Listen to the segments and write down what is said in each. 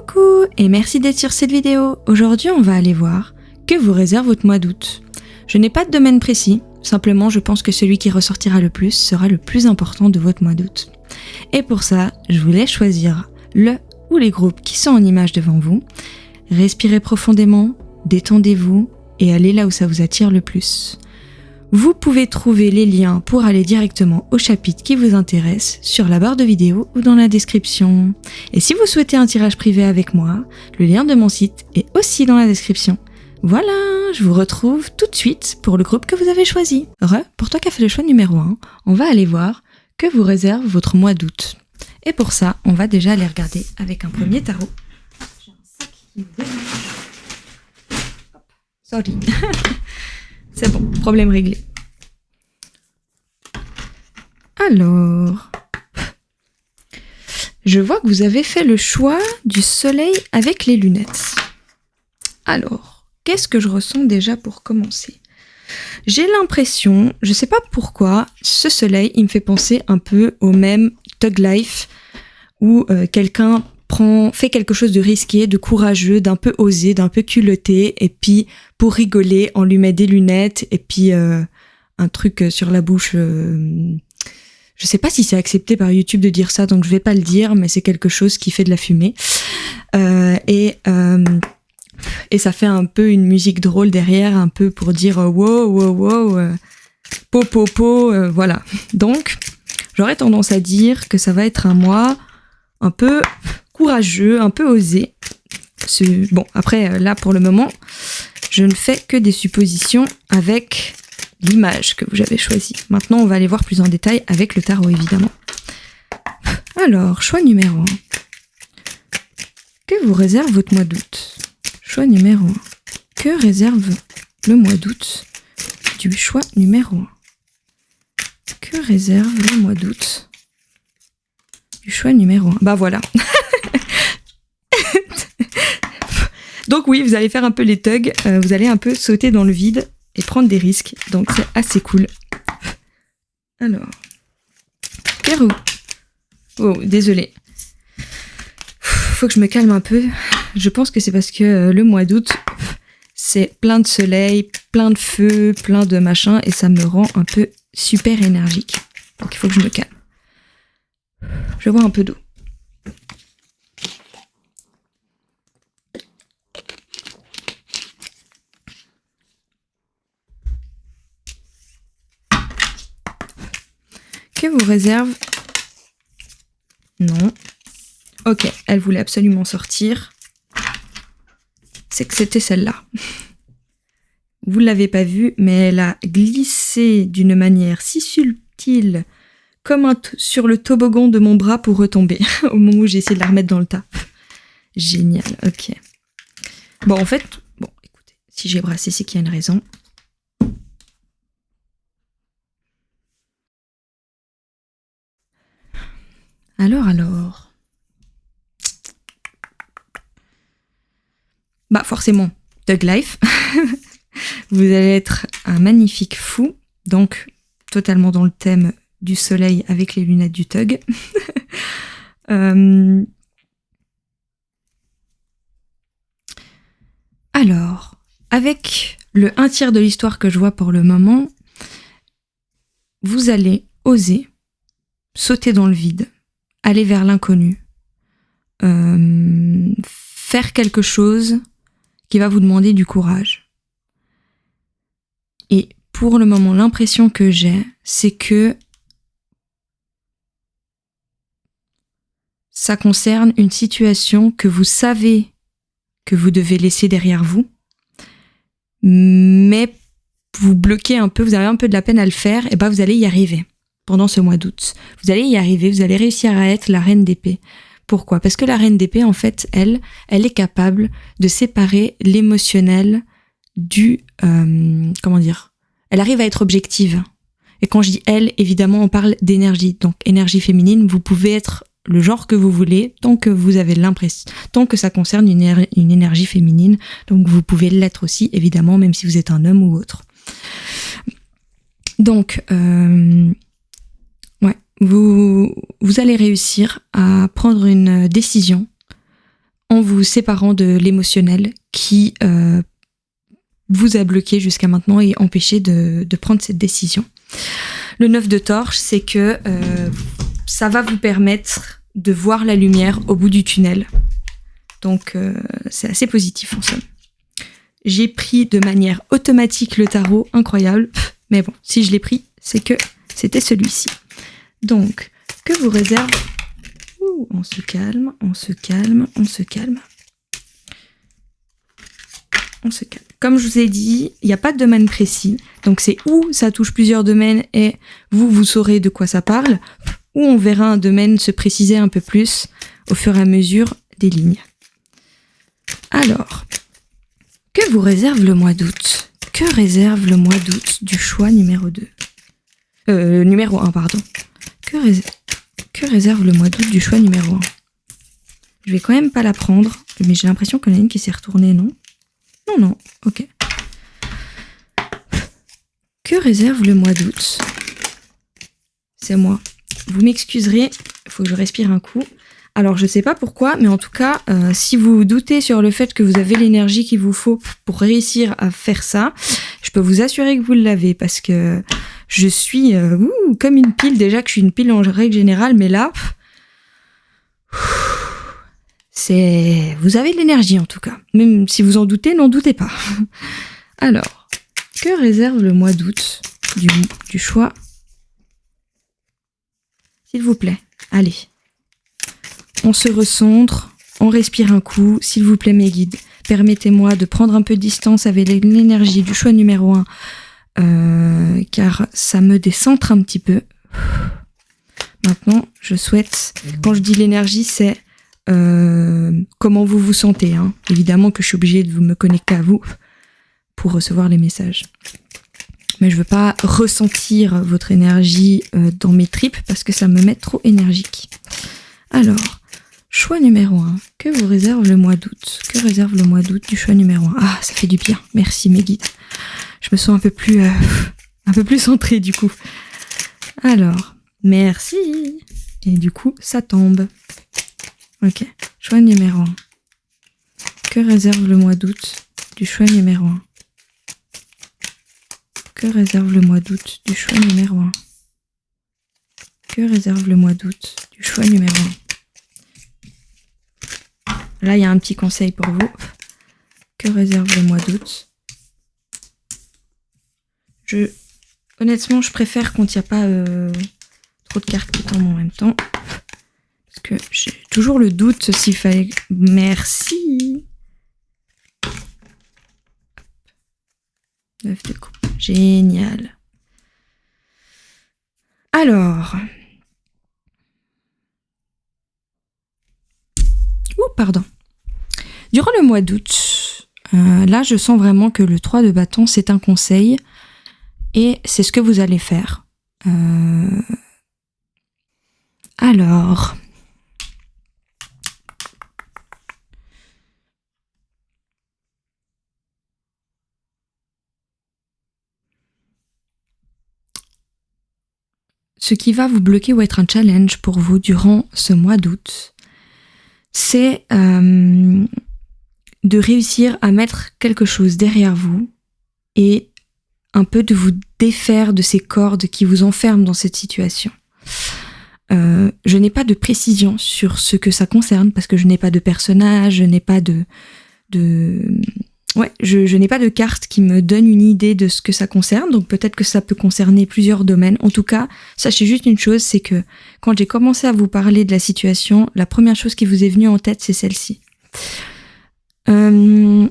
Coucou et merci d'être sur cette vidéo. Aujourd'hui, on va aller voir que vous réserve votre mois d'août. Je n'ai pas de domaine précis, simplement je pense que celui qui ressortira le plus sera le plus important de votre mois d'août. Et pour ça, je vous laisse choisir le ou les groupes qui sont en image devant vous. Respirez profondément, détendez-vous et allez là où ça vous attire le plus. Vous pouvez trouver les liens pour aller directement au chapitre qui vous intéresse sur la barre de vidéo ou dans la description. Et si vous souhaitez un tirage privé avec moi, le lien de mon site est aussi dans la description. Voilà, je vous retrouve tout de suite pour le groupe que vous avez choisi. Pour toi qui as fait le choix numéro 1, on va aller voir que vous réserve votre mois d'août. Et pour ça, on va déjà aller regarder avec un premier tarot. J'ai un sac qui me dérange. Hop, sorry. C'est bon, problème réglé. Alors, je vois que vous avez fait le choix du soleil avec les lunettes. Alors, qu'est-ce que je ressens déjà pour commencer ? J'ai l'impression, je sais pas pourquoi, ce soleil, il me fait penser un peu au même Thug Life, où quelqu'un fait quelque chose de risqué, de courageux, d'un peu osé, d'un peu culotté, et puis pour rigoler, on lui met des lunettes, et puis un truc sur la bouche. Je sais pas si c'est accepté par YouTube de dire ça, donc je vais pas le dire, mais c'est quelque chose qui fait de la fumée. Et ça fait un peu une musique drôle derrière, un peu pour dire wow, po, voilà. Donc, j'aurais tendance à dire que ça va être un mois un peu courageux, un peu osé. Bon, après, là, pour le moment, je ne fais que des suppositions avec l'image que vous avez choisie. Maintenant, on va aller voir plus en détail avec le tarot, évidemment. Alors, choix numéro 1. Que vous réserve votre mois d'août ? Choix numéro 1. Que réserve le mois d'août du choix numéro 1 ? Que réserve le mois d'août du choix numéro 1 ? Bah voilà. Donc oui, vous allez faire un peu les thugs, vous allez un peu sauter dans le vide et prendre des risques, donc c'est assez cool. Alors, Pérou. Oh, désolé. Faut que je me calme un peu. Je pense que c'est parce que le mois d'août, c'est plein de soleil, plein de feu, plein de machin, et ça me rend un peu super énergique. Donc il faut que je me calme. Je vais boire un peu d'eau. Que vous réserve ? Non. Ok, elle voulait absolument sortir. C'est que c'était celle-là. Vous ne l'avez pas vue, mais elle a glissé d'une manière si subtile, comme sur le toboggan de mon bras pour retomber, au moment où j'ai essayé de la remettre dans le tas. Génial, ok. Bon, en fait, écoutez, si j'ai brassé, c'est qu'il y a une raison. Alors. Bah forcément, Thug Life. Vous allez être un magnifique fou, donc totalement dans le thème du soleil avec les lunettes du thug. Alors, avec le 1/3 de l'histoire que je vois pour le moment, vous allez oser sauter dans le vide, aller vers l'inconnu, faire quelque chose qui va vous demander du courage. Et pour le moment, l'impression que j'ai, c'est que ça concerne une situation que vous savez que vous devez laisser derrière vous, mais vous bloquez un peu, vous avez un peu de la peine à le faire, et ben vous allez y arriver pendant ce mois d'août. Vous allez y arriver, vous allez réussir à être la reine d'épée. Pourquoi ? Parce que la reine d'épée, en fait, elle est capable de séparer l'émotionnel du... Elle arrive à être objective. Et quand je dis elle, évidemment, on parle d'énergie. Donc, énergie féminine, vous pouvez être le genre que vous voulez, tant que vous avez l'impression, tant que ça concerne une énergie féminine. Donc, vous pouvez l'être aussi, évidemment, même si vous êtes un homme ou autre. Donc, vous allez réussir à prendre une décision en vous séparant de l'émotionnel qui vous a bloqué jusqu'à maintenant et empêché de prendre cette décision. Le 9 de torche, c'est que ça va vous permettre de voir la lumière au bout du tunnel. Donc, c'est assez positif en somme. J'ai pris de manière automatique le tarot, incroyable. Mais bon, si je l'ai pris, c'est que c'était celui-ci. Donc, que vous réserve... Ouh, on se calme, on se calme, on se calme. On se calme. Comme je vous ai dit, il n'y a pas de domaine précis. Donc, c'est où ça touche plusieurs domaines et vous saurez de quoi ça parle. Ou on verra un domaine se préciser un peu plus au fur et à mesure des lignes. Alors, que vous réserve le mois d'août ? Que réserve le mois d'août du choix numéro 2 ? Numéro 1, pardon. Que réserve le mois d'août du choix numéro 1 ? Je vais quand même pas la prendre, mais j'ai l'impression qu'il y en a une qui s'est retournée, non ? Non, ok. Que réserve le mois d'août ? C'est moi. Vous m'excuserez, il faut que je respire un coup. Alors, je sais pas pourquoi, mais en tout cas, si vous doutez sur le fait que vous avez l'énergie qu'il vous faut pour réussir à faire ça, je peux vous assurer que vous l'avez, parce que je suis comme une pile. Déjà que je suis une pile en règle générale, mais là, vous avez de l'énergie en tout cas. Même si vous en doutez, n'en doutez pas. Alors, que réserve le mois d'août du choix ? S'il vous plaît, allez. On se recentre, on respire un coup. S'il vous plaît, mes guides, permettez-moi de prendre un peu de distance avec l'énergie du choix numéro 1, car ça me décentre un petit peu. Maintenant, je souhaite... Quand je dis l'énergie, c'est comment vous vous sentez. Hein. Évidemment que je suis obligée de me connecter à vous pour recevoir les messages. Mais je veux pas ressentir votre énergie dans mes tripes parce que ça me met trop énergique. Alors, choix numéro 1. Que vous réserve le mois d'août ? Que réserve le mois d'août du choix numéro 1 ? Ah, ça fait du bien. Merci mes guides. Je me sens un peu plus centrée du coup. Alors, merci. Et du coup, ça tombe. Ok. Choix numéro 1. Que réserve le mois d'août du choix numéro 1 ? Que réserve le mois d'août du choix numéro 1 ? Que réserve le mois d'août du choix numéro 1 ? Là, il y a un petit conseil pour vous. Que réserve le mois d'août ? Honnêtement, je préfère quand il n'y a pas trop de cartes qui tombent en même temps. Parce que j'ai toujours le doute s'il fallait... Merci. 9 de coupe. Génial. Alors... pardon. Durant le mois d'août, là, je sens vraiment que le 3 de bâton, c'est un conseil et c'est ce que vous allez faire. Alors... Ce qui va vous bloquer ou être un challenge pour vous durant ce mois d'août, c'est de réussir à mettre quelque chose derrière vous et un peu de vous défaire de ces cordes qui vous enferment dans cette situation. Je n'ai pas de précision sur ce que ça concerne parce que je n'ai pas de personnage, je n'ai pas je n'ai pas de carte qui me donne une idée de ce que ça concerne, donc peut-être que ça peut concerner plusieurs domaines. En tout cas, sachez juste une chose, c'est que quand j'ai commencé à vous parler de la situation, la première chose qui vous est venue en tête, c'est celle-ci. En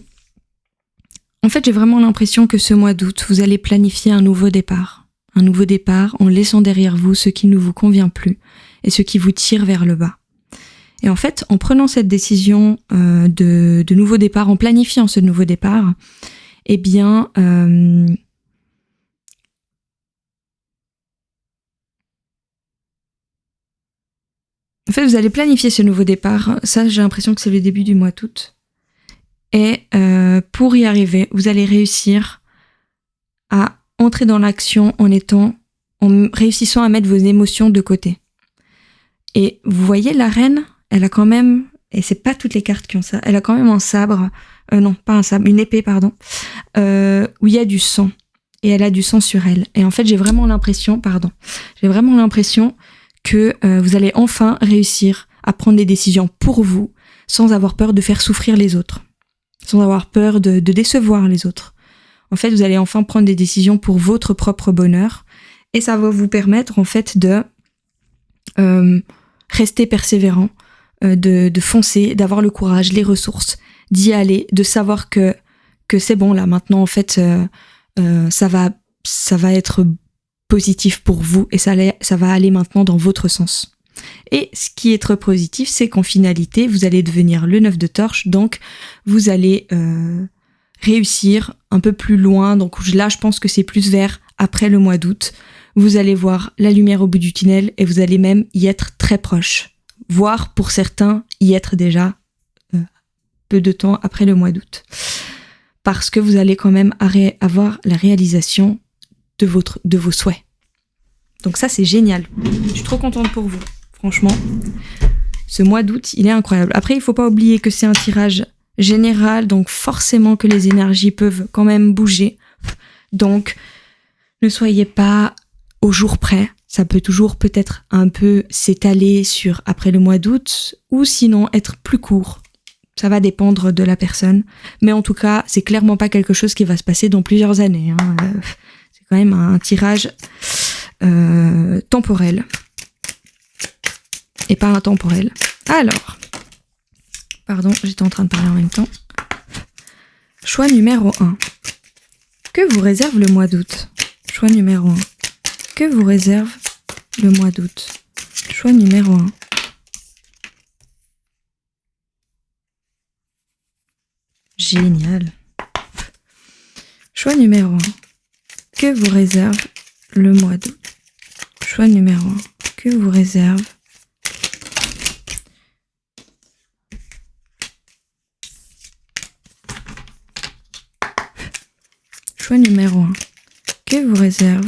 fait, j'ai vraiment l'impression que ce mois d'août, vous allez planifier un nouveau départ. Un nouveau départ en laissant derrière vous ce qui ne vous convient plus et ce qui vous tire vers le bas. Et en fait, en prenant cette décision de nouveau départ, en planifiant ce nouveau départ, eh bien, en fait, vous allez planifier ce nouveau départ. Ça, j'ai l'impression que c'est le début du mois d'août. Et pour y arriver, vous allez réussir à entrer dans l'action en réussissant à mettre vos émotions de côté. Et vous voyez, la reine, elle a quand même et c'est pas toutes les cartes qui ont ça. Elle a quand même un sabre, non, pas un sabre, une épée, pardon, où il y a du sang. Et elle a du sang sur elle. Et en fait, j'ai vraiment l'impression que vous allez enfin réussir à prendre des décisions pour vous, sans avoir peur de faire souffrir les autres, sans avoir peur de décevoir les autres. En fait, vous allez enfin prendre des décisions pour votre propre bonheur, et ça va vous permettre en fait de rester persévérant, de foncer, d'avoir le courage, les ressources, d'y aller, de savoir que c'est bon là maintenant en fait, ça va être positif pour vous et ça va aller maintenant dans votre sens. Et ce qui est très positif, c'est qu'en finalité, vous allez devenir le 9 de torche, donc vous allez réussir un peu plus loin. Donc là, je pense que c'est plus vers après le mois d'août. Vous allez voir la lumière au bout du tunnel et vous allez même y être très proche. Voire pour certains, y être déjà peu de temps après le mois d'août. Parce que vous allez quand même avoir la réalisation de vos souhaits. Donc ça, c'est génial. Je suis trop contente pour vous. Franchement, ce mois d'août, il est incroyable. Après, il faut pas oublier que c'est un tirage général, donc forcément que les énergies peuvent quand même bouger. Donc, ne soyez pas au jour près. Ça peut toujours peut-être un peu s'étaler sur après le mois d'août, ou sinon être plus court. Ça va dépendre de la personne. Mais en tout cas, c'est clairement pas quelque chose qui va se passer dans plusieurs années. C'est quand même un tirage temporel. Et pas intemporel. Alors, pardon, j'étais en train de parler en même temps. Choix numéro 1. Que vous réserve le mois d'août? Choix numéro 1. Que vous réserve le mois d'août? Choix numéro 1. Génial. Choix numéro 1. Que vous réserve le mois d'août? Choix numéro 1. Que vous réserve Choix numéro 1. Que vous réserve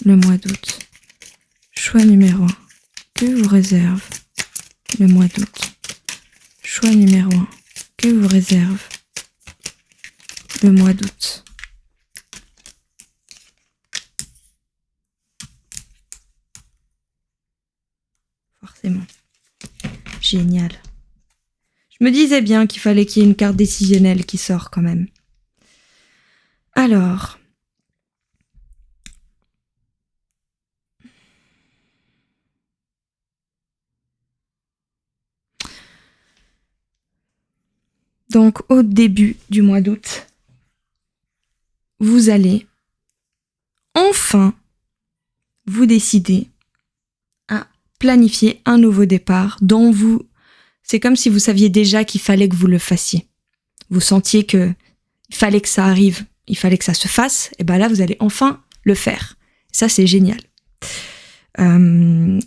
le mois d'août? Choix numéro 1. Que vous réserve le mois d'août? Choix numéro 1. Que vous réserve le mois d'août? Forcément. Génial. Je me disais bien qu'il fallait qu'il y ait une carte décisionnelle qui sort quand même. Alors, donc au début du mois d'août, vous allez enfin vous décider à planifier un nouveau départ dont c'est comme si vous saviez déjà qu'il fallait que vous le fassiez. Vous sentiez que il fallait que ça arrive, il fallait que ça se fasse, et ben là vous allez enfin le faire. Ça c'est génial.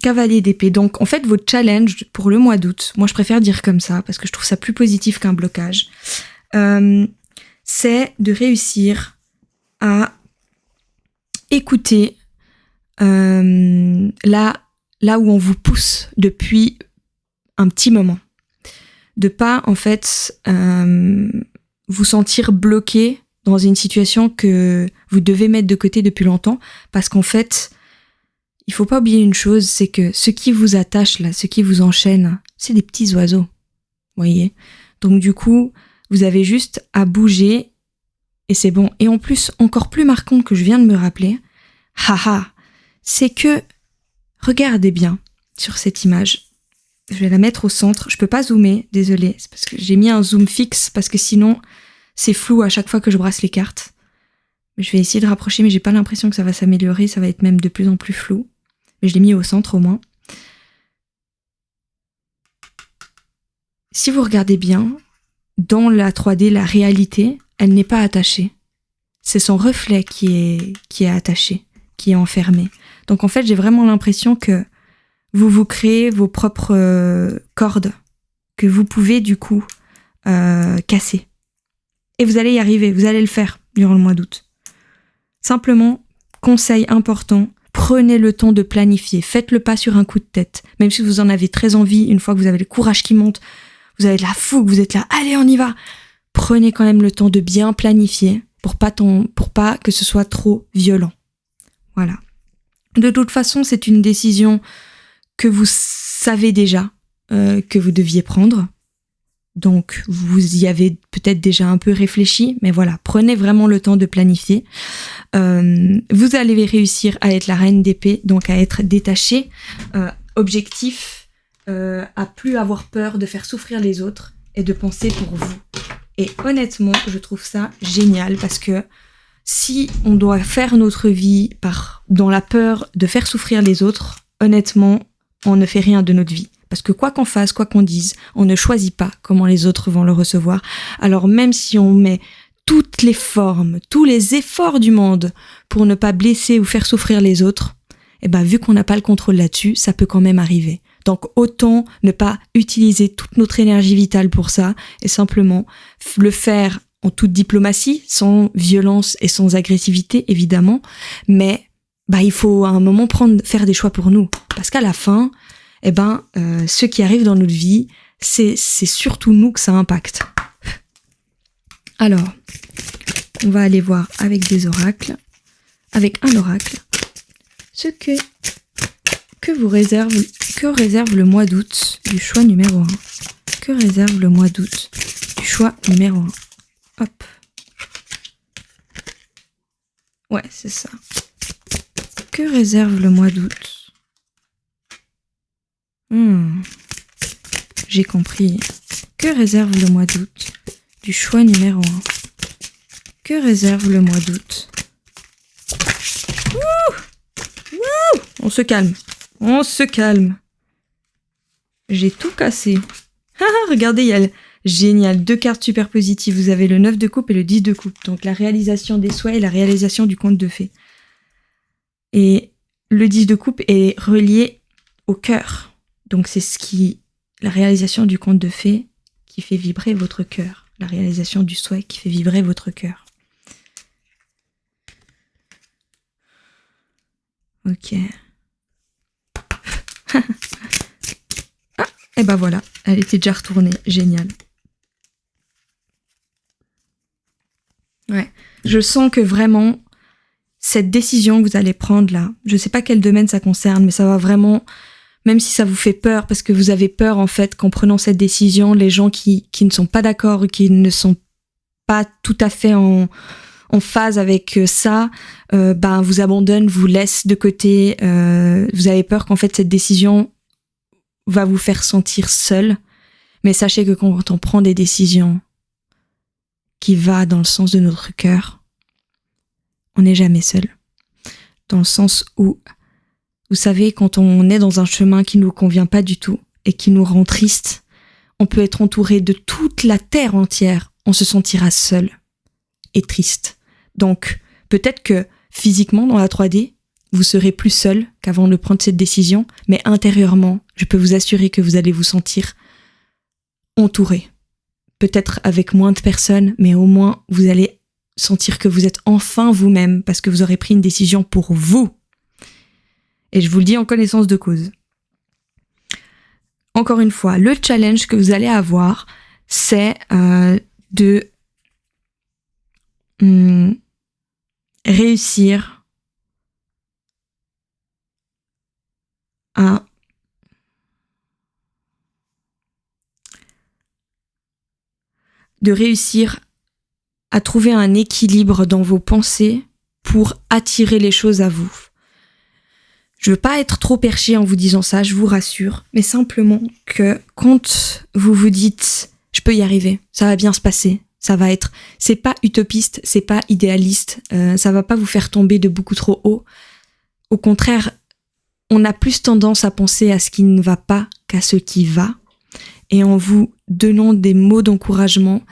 Cavalier d'épée. Donc en fait votre challenge pour le mois d'août, moi je préfère dire comme ça parce que je trouve ça plus positif qu'un blocage, c'est de réussir à écouter là où on vous pousse depuis un petit moment. De pas en fait vous sentir bloqué dans une situation que vous devez mettre de côté depuis longtemps, parce qu'en fait, il faut pas oublier une chose, c'est que ce qui vous attache là, ce qui vous enchaîne, c'est des petits oiseaux, voyez. Donc du coup, vous avez juste à bouger et c'est bon. Et en plus, encore plus marquant que je viens de me rappeler, c'est que, regardez bien sur cette image. Je vais la mettre au centre. Je peux pas zoomer, désolé. C'est parce que j'ai mis un zoom fixe, parce que sinon, c'est flou à chaque fois que je brasse les cartes. Mais je vais essayer de rapprocher, mais j'ai pas l'impression que ça va s'améliorer. Ça va être même de plus en plus flou. Mais je l'ai mis au centre au moins. Si vous regardez bien, dans la 3D, la réalité, elle n'est pas attachée. C'est son reflet qui est attaché, qui est enfermé. Donc en fait, j'ai vraiment l'impression que vous créez vos propres cordes que vous pouvez du coup casser. Et vous allez y arriver, vous allez le faire durant le mois d'août. Simplement, conseil important, Prenez le temps de planifier. Faites-le pas sur un coup de tête. Même si vous en avez très envie, une fois que vous avez le courage qui monte, vous avez de la fougue, vous êtes là, allez, on y va. Prenez quand même le temps de bien planifier pour pas que ce soit trop violent. Voilà. De toute façon, c'est une décision que vous savez déjà que vous deviez prendre. Donc, vous y avez peut-être déjà un peu réfléchi, mais voilà, prenez vraiment le temps de planifier. Vous allez réussir à être la reine d'épée, donc à être détaché, objectif, à plus avoir peur de faire souffrir les autres et de penser pour vous. Et honnêtement, je trouve ça génial parce que si on doit faire notre vie dans la peur de faire souffrir les autres, honnêtement, on ne fait rien de notre vie. Parce que quoi qu'on fasse, quoi qu'on dise, on ne choisit pas comment les autres vont le recevoir. Alors même si on met toutes les formes, tous les efforts du monde pour ne pas blesser ou faire souffrir les autres, eh ben, vu qu'on n'a pas le contrôle là-dessus, ça peut quand même arriver. Donc autant ne pas utiliser toute notre énergie vitale pour ça et simplement le faire en toute diplomatie, sans violence et sans agressivité évidemment, mais il faut à un moment faire des choix pour nous. Parce qu'à la fin, ce qui arrive dans notre vie, c'est surtout nous que ça impacte. Alors, on va aller voir avec un oracle, ce que réserve le mois d'août du choix numéro 1. Que réserve le mois d'août du choix numéro 1. Hop. Ouais, c'est ça. Que réserve le mois d'août ? J'ai compris. Que réserve le mois d'août du choix numéro 1 ? Que réserve le mois d'août ? On se calme. J'ai tout cassé. Regardez, il y a génial, 2 cartes super positives. Vous avez le 9 de coupe et le 10 de coupe. Donc la réalisation des souhaits et la réalisation du conte de fées. Et le 10 de coupe est relié au cœur. Donc c'est la réalisation du conte de fées qui fait vibrer votre cœur. La réalisation du souhait qui fait vibrer votre cœur. Ok. Et voilà, elle était déjà retournée. Génial. Ouais. Je sens que vraiment, cette décision que vous allez prendre là, je sais pas quel domaine ça concerne, mais ça va vraiment... Même si ça vous fait peur, parce que vous avez peur en fait qu'en prenant cette décision, les gens qui ne sont pas d'accord, qui ne sont pas tout à fait en phase avec ça, vous abandonnent, vous laissent de côté. Vous avez peur qu'en fait cette décision va vous faire sentir seul. Mais sachez que quand on prend des décisions qui vont dans le sens de notre cœur, on n'est jamais seul. Dans le sens où vous savez, quand on est dans un chemin qui ne nous convient pas du tout et qui nous rend triste, on peut être entouré de toute la terre entière. On se sentira seul et triste. Donc, peut-être que physiquement, dans la 3D, vous serez plus seul qu'avant de prendre cette décision, mais intérieurement, je peux vous assurer que vous allez vous sentir entouré. Peut-être avec moins de personnes, mais au moins, vous allez sentir que vous êtes enfin vous-même parce que vous aurez pris une décision pour vous. Et je vous le dis en connaissance de cause. Encore une fois, le challenge que vous allez avoir, c'est de réussir à trouver un équilibre dans vos pensées pour attirer les choses à vous. Je veux pas être trop perché en vous disant ça, je vous rassure, mais simplement que quand vous vous dites « je peux y arriver, ça va bien se passer », c'est pas utopiste, c'est pas idéaliste, ça va pas vous faire tomber de beaucoup trop haut. Au contraire, on a plus tendance à penser à ce qui ne va pas qu'à ce qui va. Et en vous donnant des mots d'encouragement,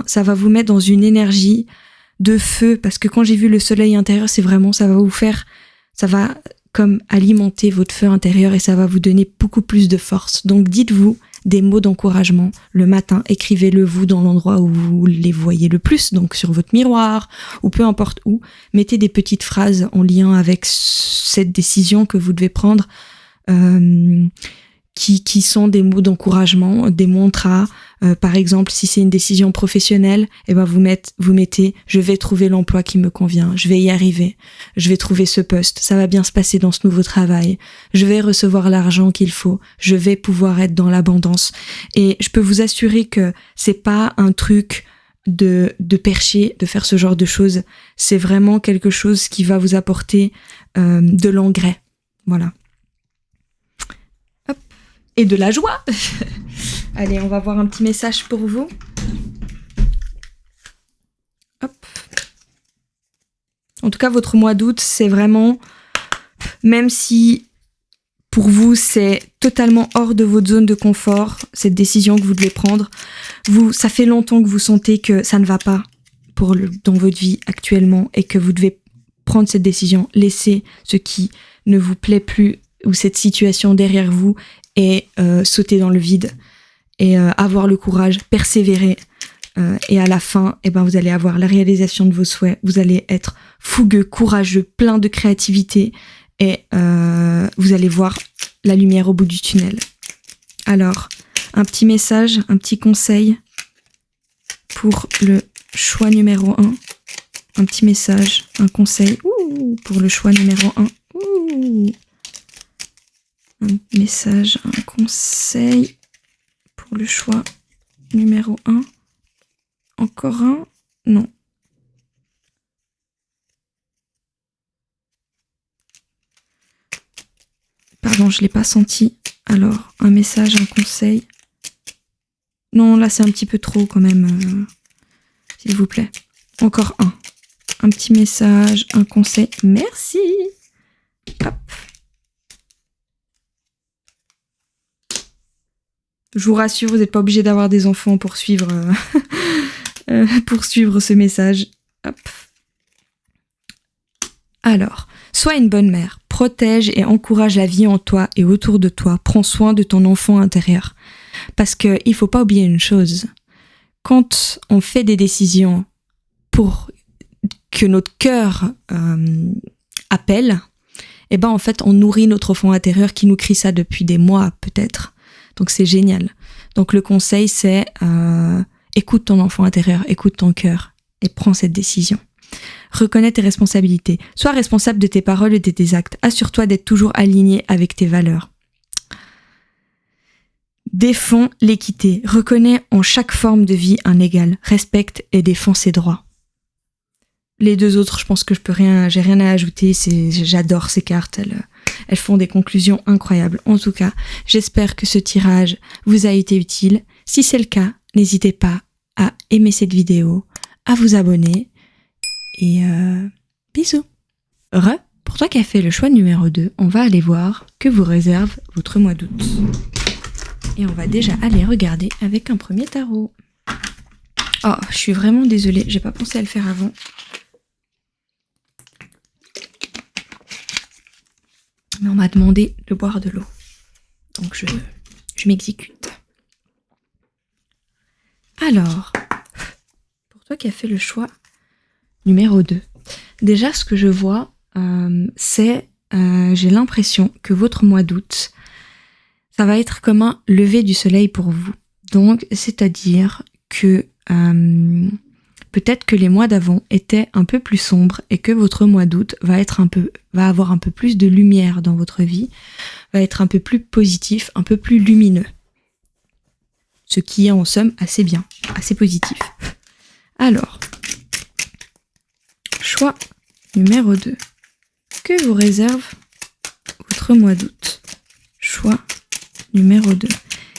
ça va vous mettre dans une énergie de feu, parce que quand j'ai vu le soleil intérieur, c'est vraiment, ça va comme alimenter votre feu intérieur et ça va vous donner beaucoup plus de force. Donc dites-vous, des mots d'encouragement le matin. Écrivez-le vous dans l'endroit où vous les voyez le plus, donc sur votre miroir ou peu importe où. Mettez des petites phrases en lien avec cette décision que vous devez prendre, qui sont des mots d'encouragement, des mantras. Par exemple, si c'est une décision professionnelle, vous mettez « je vais trouver l'emploi qui me convient, je vais y arriver, je vais trouver ce poste, ça va bien se passer dans ce nouveau travail, je vais recevoir l'argent qu'il faut, je vais pouvoir être dans l'abondance ». Et je peux vous assurer que c'est pas un truc de percher, de faire ce genre de choses, c'est vraiment quelque chose qui va vous apporter de l'engrais. Voilà. Hop. Et de la joie. Allez, on va voir un petit message pour vous. Hop. En tout cas, votre mois d'août, c'est vraiment, même si pour vous, c'est totalement hors de votre zone de confort, cette décision que vous devez prendre, ça fait longtemps que vous sentez que ça ne va pas dans votre vie actuellement et que vous devez prendre cette décision, laisser ce qui ne vous plaît plus ou cette situation derrière vous et sauter dans le vide. Et avoir le courage, persévérer. Et à la fin, vous allez avoir la réalisation de vos souhaits. Vous allez être fougueux, courageux, plein de créativité. Et vous allez voir la lumière au bout du tunnel. Alors, un petit message, un petit conseil pour le choix numéro 1. Un petit message, un conseil pour le choix numéro 1. Un message, un conseil pour le choix numéro 1. Encore un? Non. Pardon, je ne l'ai pas senti. Alors, un message, un conseil. Non, là, c'est un petit peu trop quand même. S'il vous plaît. Encore un. Un petit message, un conseil. Merci. Hop. Je vous rassure, vous n'êtes pas obligé d'avoir des enfants pour suivre, pour suivre ce message. Hop. Alors, sois une bonne mère. Protège et encourage la vie en toi et autour de toi. Prends soin de ton enfant intérieur. Parce qu'il ne faut pas oublier une chose. Quand on fait des décisions pour que notre cœur appelle, en fait, on nourrit notre enfant intérieur qui nous crie ça depuis des mois peut-être. Donc c'est génial. Donc le conseil c'est écoute ton enfant intérieur, écoute ton cœur et prends cette décision. Reconnais tes responsabilités. Sois responsable de tes paroles et de tes actes. Assure-toi d'être toujours aligné avec tes valeurs. Défends l'équité. Reconnais en chaque forme de vie un égal. Respecte et défends ses droits. Les deux autres, je pense que j'ai rien à ajouter. J'adore ces cartes. Elles font des conclusions incroyables. En tout cas, j'espère que ce tirage vous a été utile. Si c'est le cas, n'hésitez pas à aimer cette vidéo, à vous abonner et bisous. Pour toi qui as fait le choix numéro 2, on va aller voir que vous réserve votre mois d'août. Et on va déjà aller regarder avec un premier tarot. Oh, je suis vraiment désolée, j'ai pas pensé à le faire avant. Mais on m'a demandé de boire de l'eau. Donc je m'exécute. Alors, pour toi qui as fait le choix numéro 2. Déjà, ce que je vois, c'est, j'ai l'impression que votre mois d'août, ça va être comme un lever du soleil pour vous. Donc, c'est-à-dire que peut-être que les mois d'avant étaient un peu plus sombres et que votre mois d'août va avoir un peu plus de lumière dans votre vie, va être un peu plus positif, un peu plus lumineux. Ce qui est en somme assez bien, assez positif. Alors, choix numéro 2. Que vous réserve votre mois d'août? Choix numéro 2.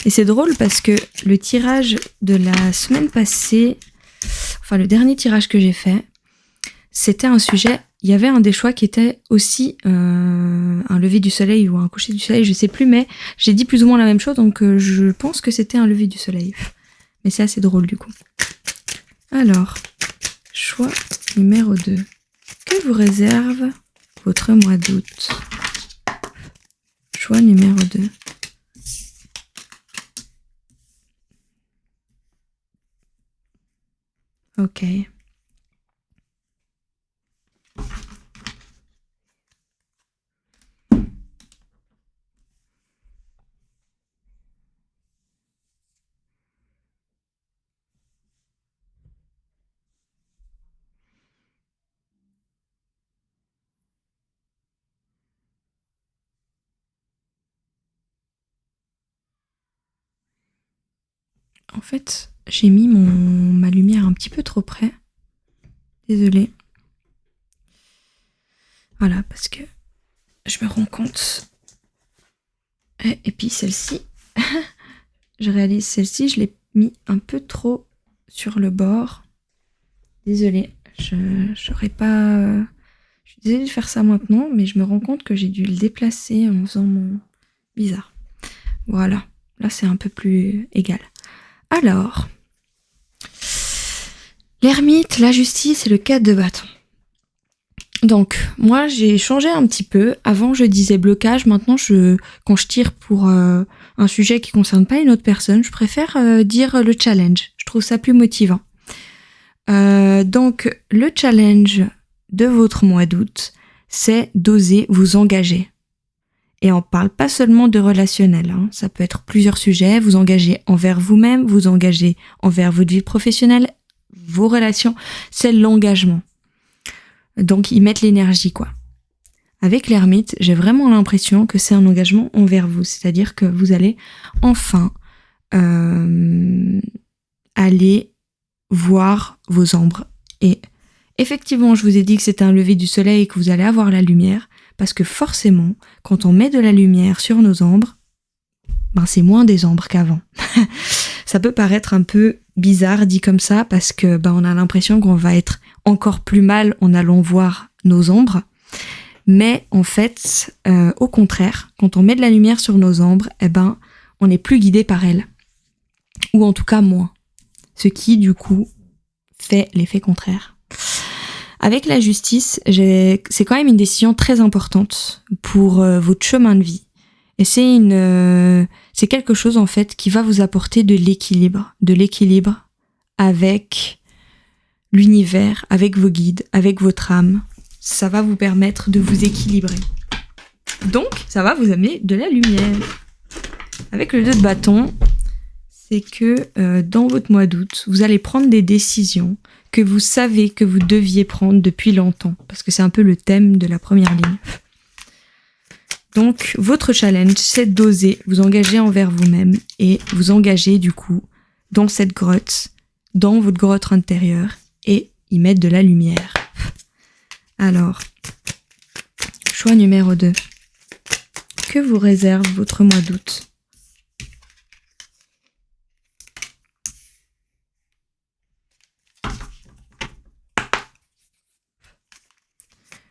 Et c'est drôle parce que le tirage de la semaine passée, enfin le dernier tirage que j'ai fait, c'était un sujet, il y avait un des choix qui était aussi un lever du soleil ou un coucher du soleil, je sais plus, mais j'ai dit plus ou moins la même chose, donc je pense que c'était un lever du soleil. Mais c'est assez drôle du coup. Alors, choix numéro 2. Que vous réserve votre mois d'août? Choix numéro 2. Ok. En fait, j'ai mis ma lumière un petit peu trop près. Désolée. Voilà, parce que je me rends compte. Et puis celle-ci, je réalise celle-ci, je l'ai mis un peu trop sur le bord. Désolée, j'aurais pas... Je suis désolée de faire ça maintenant, mais je me rends compte que j'ai dû le déplacer en faisant mon... Bizarre. Voilà, là c'est un peu plus égal. Alors, l'ermite, la justice et le 4 de bâton. Donc, moi, j'ai changé un petit peu. Avant, je disais blocage. Maintenant, quand je tire pour un sujet qui concerne pas une autre personne, je préfère dire le challenge. Je trouve ça plus motivant. Donc, le challenge de votre mois d'août, c'est d'oser vous engager. Et on parle pas seulement de relationnel, hein. Ça peut être plusieurs sujets. Vous engager envers vous-même, vous engager envers votre vie professionnelle, vos relations. C'est l'engagement. Donc, ils mettent l'énergie, quoi. Avec l'ermite, j'ai vraiment l'impression que c'est un engagement envers vous. C'est-à-dire que vous allez enfin aller voir vos ombres. Et effectivement, je vous ai dit que c'était un lever du soleil et que vous allez avoir la lumière. Parce que forcément, quand on met de la lumière sur nos ombres, ben c'est moins des ombres qu'avant. Ça peut paraître un peu bizarre dit comme ça, parce que ben on a l'impression qu'on va être encore plus mal en allant voir nos ombres. Mais en fait, au contraire, quand on met de la lumière sur nos ombres, eh ben, on n'est plus guidé par elles. Ou en tout cas moins. Ce qui, du coup, fait l'effet contraire. Avec la justice, c'est quand même une décision très importante pour votre chemin de vie. Et c'est quelque chose, en fait, qui va vous apporter de l'équilibre. De l'équilibre avec l'univers, avec vos guides, avec votre âme. Ça va vous permettre de vous équilibrer. Donc, ça va vous amener de la lumière. Avec le 2 de bâton, c'est que dans votre mois d'août, vous allez prendre des décisions que vous savez que vous deviez prendre depuis longtemps, parce que c'est un peu le thème de la première ligne. Donc, votre challenge, c'est d'oser vous engager envers vous-même et vous engager, du coup, dans cette grotte, dans votre grotte intérieure, et y mettre de la lumière. Alors, choix numéro 2. Que vous réserve votre mois d'août ?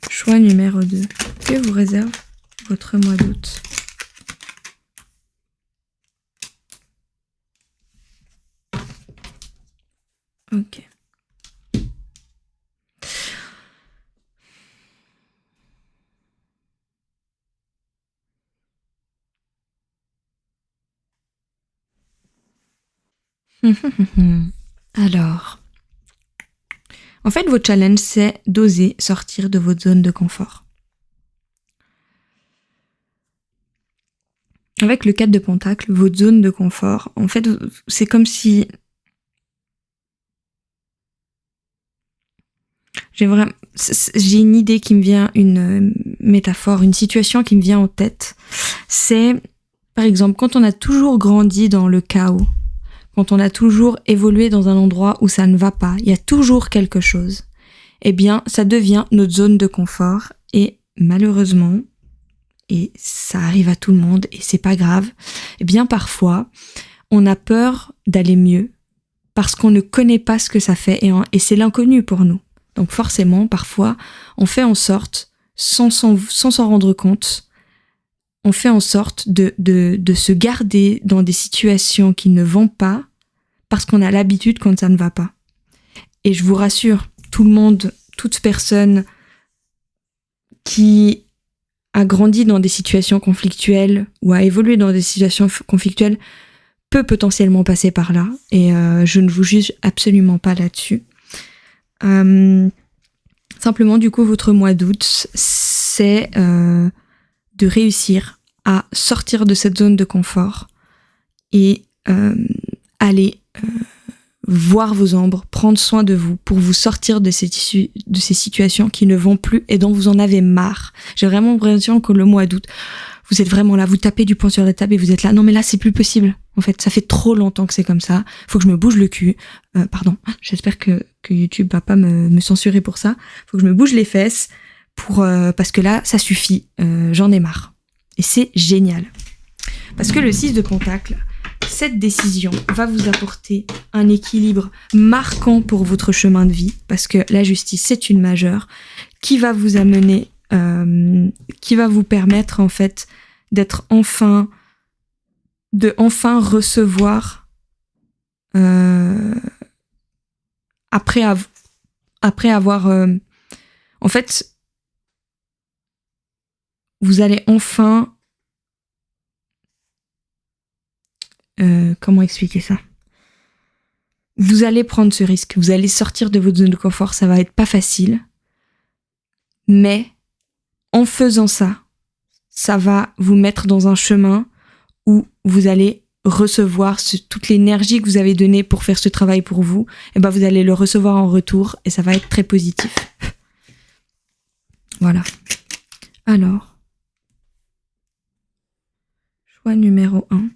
Choix numéro 2. Que vous réserve votre mois d'août ? Ok. Alors, en fait, votre challenge, c'est d'oser sortir de votre zone de confort. Avec le 4 de pentacle, votre zone de confort, en fait, c'est comme si... J'ai une idée qui me vient, une métaphore, une situation qui me vient en tête. C'est, par exemple, quand on a toujours grandi dans le chaos, quand on a toujours évolué dans un endroit où ça ne va pas, il y a toujours quelque chose, eh bien, ça devient notre zone de confort. Et malheureusement, et ça arrive à tout le monde, et c'est pas grave, eh bien, parfois, on a peur d'aller mieux, parce qu'on ne connaît pas ce que ça fait, et c'est l'inconnu pour nous. Donc forcément, parfois, on fait en sorte, sans s'en rendre compte, on fait en sorte de se garder dans des situations qui ne vont pas parce qu'on a l'habitude quand ça ne va pas. Et je vous rassure, tout le monde, toute personne qui a grandi dans des situations conflictuelles ou a évolué dans des situations conflictuelles peut potentiellement passer par là. Et je ne vous juge absolument pas là-dessus. Simplement, du coup, votre mois d'août, c'est de réussir à sortir de cette zone de confort et aller voir vos ombres, prendre soin de vous pour vous sortir de ces situations qui ne vont plus et dont vous en avez marre. J'ai vraiment l'impression que le mois d'août, vous êtes vraiment là, vous tapez du poing sur la table et vous êtes là, non mais là c'est plus possible. En fait, ça fait trop longtemps que c'est comme ça. Faut que je me bouge le cul. Pardon, j'espère que YouTube va pas me censurer pour ça. Faut que je me bouge les fesses parce que là, ça suffit. J'en ai marre. Et c'est génial. Parce que le 6 de Pentacle, cette décision va vous apporter un équilibre marquant pour votre chemin de vie. Parce que la justice, c'est une majeure qui va vous amener, qui va vous permettre en fait d'être enfin recevoir après avoir en fait vous allez enfin comment expliquer ça, vous allez prendre ce risque, vous allez sortir de votre zone de confort, ça va être pas facile, mais en faisant ça, ça va vous mettre dans un chemin où vous allez recevoir toute l'énergie que vous avez donnée pour faire ce travail pour vous, et ben vous allez le recevoir en retour et ça va être très positif. Voilà. Alors, choix numéro 1.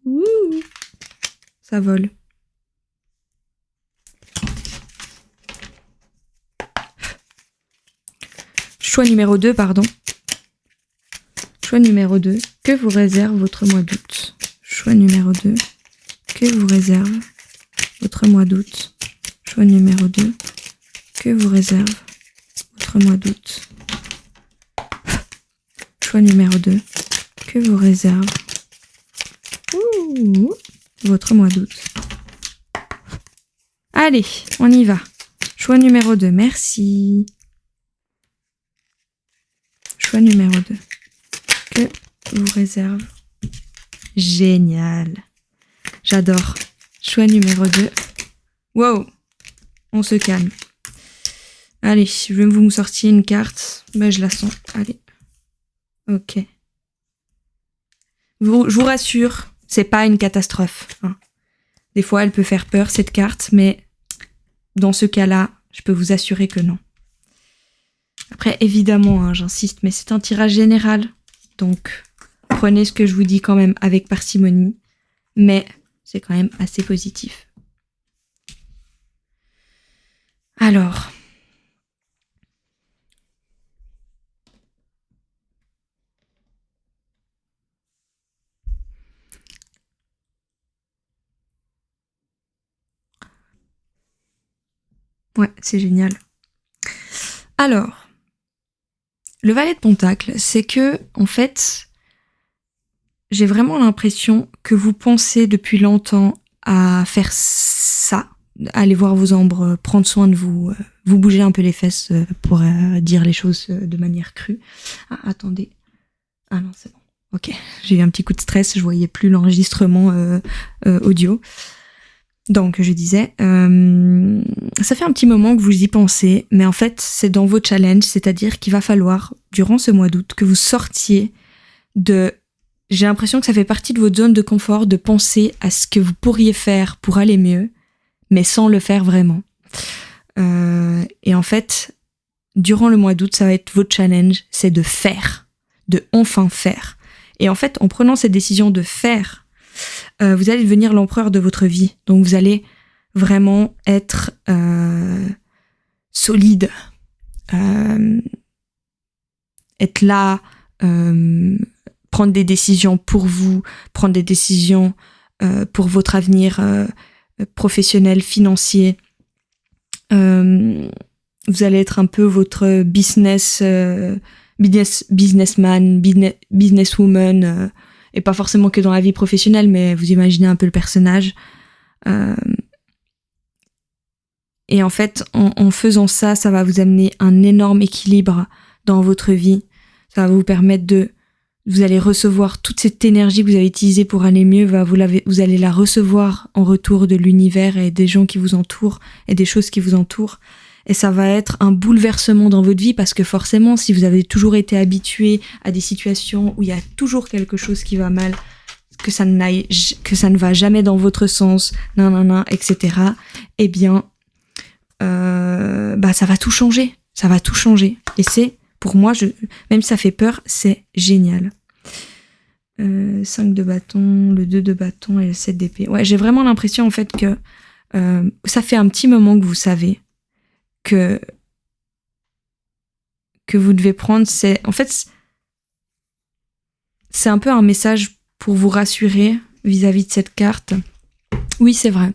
Ouh, ça vole. Choix numéro 2, pardon. Choix numéro 2, que vous réserve votre mois d'août. Choix numéro 2, que vous réserve votre mois d'août. Choix numéro 2, que vous réserve votre mois d'août. Choix numéro 2, que vous réserve votre mois d'août. Allez, on y va. Choix numéro 2, merci. Choix numéro 2. Que vous réserve. Génial. J'adore. Choix numéro 2. Wow. On se calme. Allez, je vais vous sortir une carte. Ben, je la sens. Allez. Ok. Je vous rassure, c'est pas une catastrophe. Hein. Des fois, elle peut faire peur, cette carte, mais dans ce cas-là, je peux vous assurer que non. Après, évidemment, hein, j'insiste, mais c'est un tirage général. Donc, prenez ce que je vous dis quand même avec parcimonie. Mais c'est quand même assez positif. Alors. Ouais, c'est génial. Alors. Le valet de Pentacle, c'est que, en fait, j'ai vraiment l'impression que vous pensez depuis longtemps à faire ça, aller voir vos ombres, prendre soin de vous, vous bouger un peu les fesses pour dire les choses de manière crue. Ah, attendez. Ah non, c'est bon. Ok, j'ai eu un petit coup de stress, je voyais plus l'enregistrement audio. Donc, je disais, ça fait un petit moment que vous y pensez, mais en fait, c'est dans vos challenges, c'est-à-dire qu'il va falloir, durant ce mois d'août, que vous sortiez de... J'ai l'impression que ça fait partie de votre zone de confort de penser à ce que vous pourriez faire pour aller mieux, mais sans le faire vraiment. Et en fait, durant le mois d'août, ça va être votre challenge, c'est de faire, de enfin faire. Et en fait, en prenant cette décision de faire, vous allez devenir l'empereur de votre vie. Donc vous allez vraiment être solide, être là, prendre des décisions pour vous, prendre des décisions pour votre avenir professionnel, financier. Vous allez être un peu votre businessman, businesswoman, et pas forcément que dans la vie professionnelle, mais vous imaginez un peu le personnage. Et en fait, en faisant ça, ça va vous amener un énorme équilibre dans votre vie. Ça va vous permettre de vous allez recevoir toute cette énergie que vous avez utilisée pour aller mieux, vous allez la recevoir en retour de l'univers et des gens qui vous entourent et des choses qui vous entourent. Et ça va être un bouleversement dans votre vie parce que forcément, si vous avez toujours été habitué à des situations où il y a toujours quelque chose qui va mal, que ça ne va jamais dans votre sens, etc. Eh bien, ça va tout changer. Ça va tout changer. Et c'est, pour moi, même si ça fait peur, c'est génial. 5 de bâton, le 2 de bâton et le 7 d'épée. Ouais, j'ai vraiment l'impression en fait que ça fait un petit moment que vous savez que vous devez prendre. C'est un peu un message pour vous rassurer vis-à-vis de cette carte. Oui, c'est vrai.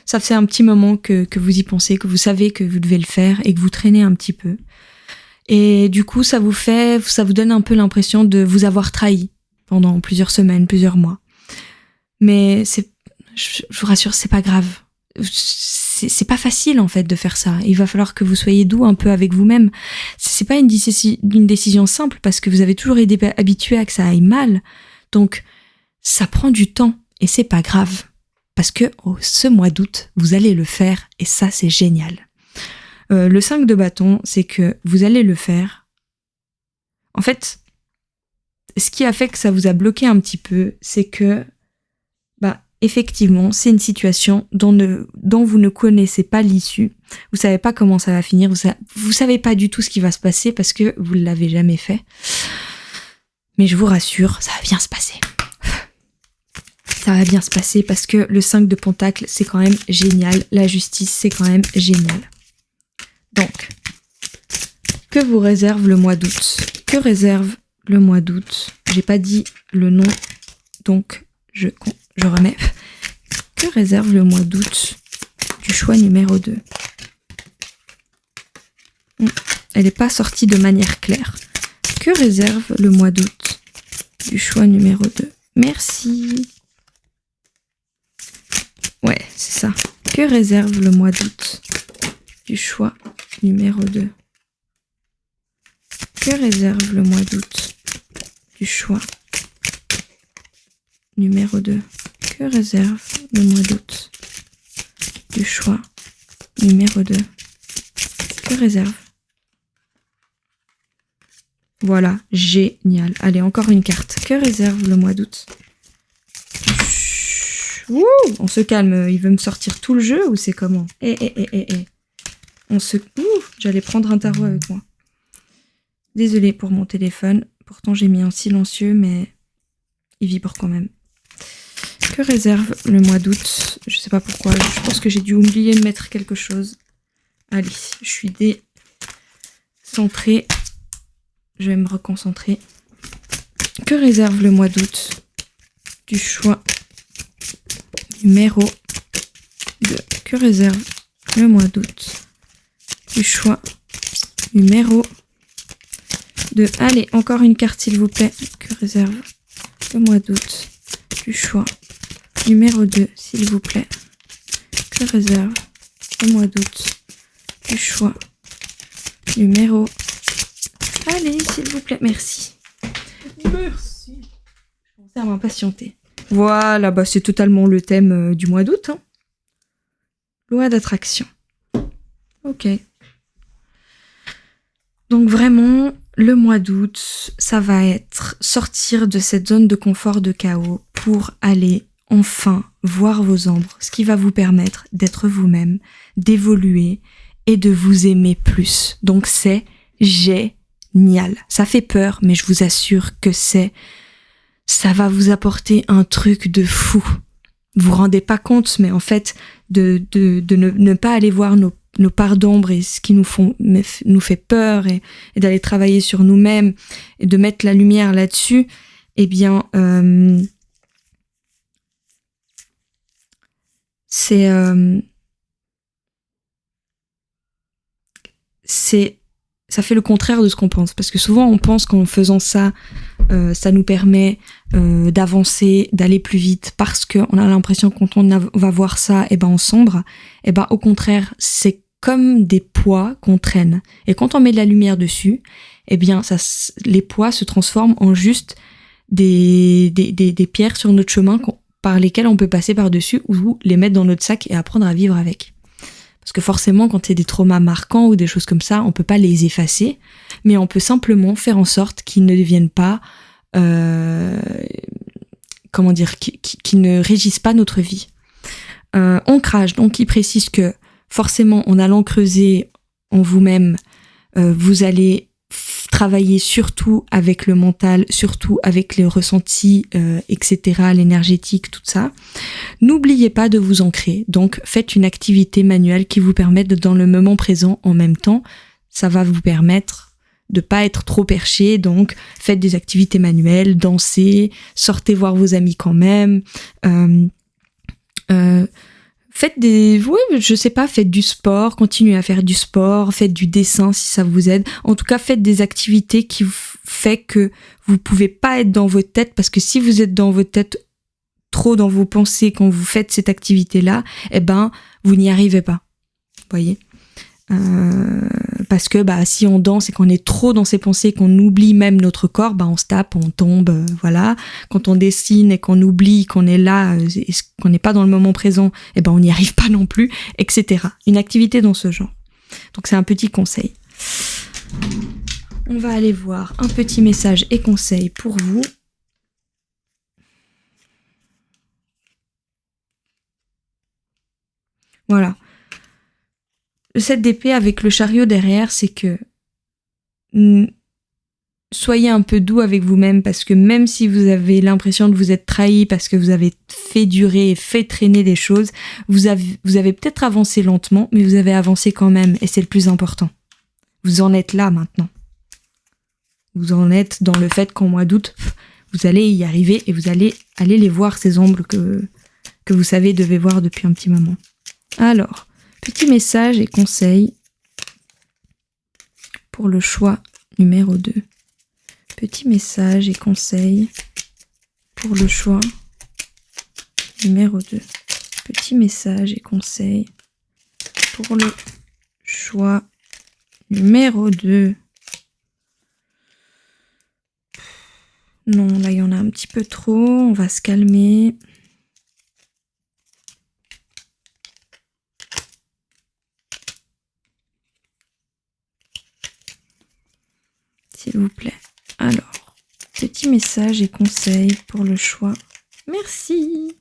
Ça fait un petit moment que vous y pensez, que vous savez que vous devez le faire et que vous traînez un petit peu. Et du coup, ça vous donne un peu l'impression de vous avoir trahi pendant plusieurs semaines, plusieurs mois. Mais je vous rassure, c'est pas grave. C'est pas facile en fait de faire ça. Il va falloir que vous soyez doux un peu avec vous-même. C'est pas une décision simple parce que vous avez toujours été habitué à que ça aille mal. Donc, ça prend du temps et c'est pas grave. Parce que ce mois d'août, vous allez le faire et ça, c'est génial. Le 5 de bâton, c'est que vous allez le faire. En fait, ce qui a fait que ça vous a bloqué un petit peu, c'est que, effectivement, c'est une situation dont vous ne connaissez pas l'issue. Vous savez pas comment ça va finir. Vous savez pas du tout ce qui va se passer parce que vous ne l'avez jamais fait. Mais je vous rassure, ça va bien se passer. Ça va bien se passer parce que le 5 de pentacle, c'est quand même génial. La justice, c'est quand même génial. Donc, que vous réserve le mois d'août? Que réserve le mois d'août? J'ai pas dit le nom, donc je remets. Que réserve le mois d'août du choix numéro 2? Elle n'est pas sortie de manière claire. Que réserve le mois d'août du choix numéro 2? Merci. Ouais, c'est ça. Que réserve le mois d'août du choix numéro 2? Que réserve le mois d'août du choix numéro 2? Que réserve le mois d'août du choix numéro 2? Que réserve? Voilà, génial. Allez, encore une carte. Que réserve le mois d'août? Ouh, on se calme, il veut me sortir tout le jeu ou c'est comment? J'allais prendre un tarot avec moi. Désolée pour mon téléphone, pourtant j'ai mis en silencieux, mais il vibre quand même. Que réserve le mois d'août? Je sais pas pourquoi, je pense que j'ai dû oublier de mettre quelque chose. Allez, je suis décentrée. Je vais me reconcentrer. Que réserve le mois d'août du choix numéro 2? Que réserve le mois d'août du choix numéro 2? Allez, encore une carte s'il vous plaît. Que réserve le mois d'août du choix numéro 2, s'il vous plaît? Que réserve le mois d'août du choix numéro... Allez, s'il vous plaît, merci. Merci. Je commençais à m'impatienter. Voilà, c'est totalement le thème du mois d'août. Loi d'attraction. Ok. Donc vraiment, le mois d'août, ça va être sortir de cette zone de confort de chaos pour aller enfin voir vos ombres, ce qui va vous permettre d'être vous-même, d'évoluer et de vous aimer plus. Donc c'est génial. Ça fait peur, mais je vous assure que ça va vous apporter un truc de fou. Vous vous rendez pas compte, mais en fait, de ne pas aller voir nos parts d'ombre et ce qui nous fait peur et d'aller travailler sur nous-mêmes et de mettre la lumière là-dessus, eh bien, ça fait le contraire de ce qu'on pense. Parce que souvent, on pense qu'en faisant ça, ça nous permet d'avancer, d'aller plus vite, parce qu'on a l'impression que quand on va voir ça, on sombre. Au contraire, c'est comme des poids qu'on traîne. Et quand on met de la lumière dessus, les poids se transforment en juste des pierres sur notre chemin par lesquelles on peut passer par-dessus ou les mettre dans notre sac et apprendre à vivre avec. Parce que forcément, quand c'est des traumas marquants ou des choses comme ça, on peut pas les effacer, mais on peut simplement faire en sorte qu'ils ne deviennent pas, qui ne régissent pas notre vie. Ancrage, donc il précise que forcément, en allant creuser en vous-même, vous allez travailler surtout avec le mental, surtout avec les ressentis, etc., l'énergétique, tout ça. N'oubliez pas de vous ancrer. Donc, faites une activité manuelle qui vous permette d'être dans le moment présent en même temps. Ça va vous permettre de pas être trop perché. Donc, faites des activités manuelles, dansez, sortez voir vos amis quand même. Faites faites du sport, continuez à faire du sport, faites du dessin si ça vous aide. En tout cas, faites des activités qui fait que vous pouvez pas être dans votre tête, parce que si vous êtes dans votre tête, trop dans vos pensées quand vous faites cette activité-là, vous n'y arrivez pas. Vous voyez ? Parce que si on danse et qu'on est trop dans ses pensées, qu'on oublie même notre corps, on se tape, on tombe, voilà. Quand on dessine et qu'on oublie qu'on est là et qu'on n'est pas dans le moment présent, on n'y arrive pas non plus, etc. Une activité dans ce genre. Donc c'est un petit conseil. On va aller voir un petit message et conseil pour vous. Voilà. Le 7 d'épée avec le chariot derrière, c'est que soyez un peu doux avec vous-même, parce que même si vous avez l'impression de vous être trahi parce que vous avez fait durer et fait traîner des choses, vous avez peut-être avancé lentement, mais vous avez avancé quand même, et c'est le plus important. Vous en êtes là maintenant. Vous en êtes dans le fait qu'en mois d'août, vous allez y arriver et vous allez aller les voir, ces ombres que vous savez devez voir depuis un petit moment. Alors, petit message et conseil pour le choix numéro 2. Petit message et conseil pour le choix numéro 2. Petit message et conseil pour le choix numéro 2. Non, là il y en a un petit peu trop, on va se calmer. S'il vous plaît. Alors, petit message et conseil pour le choix. Merci.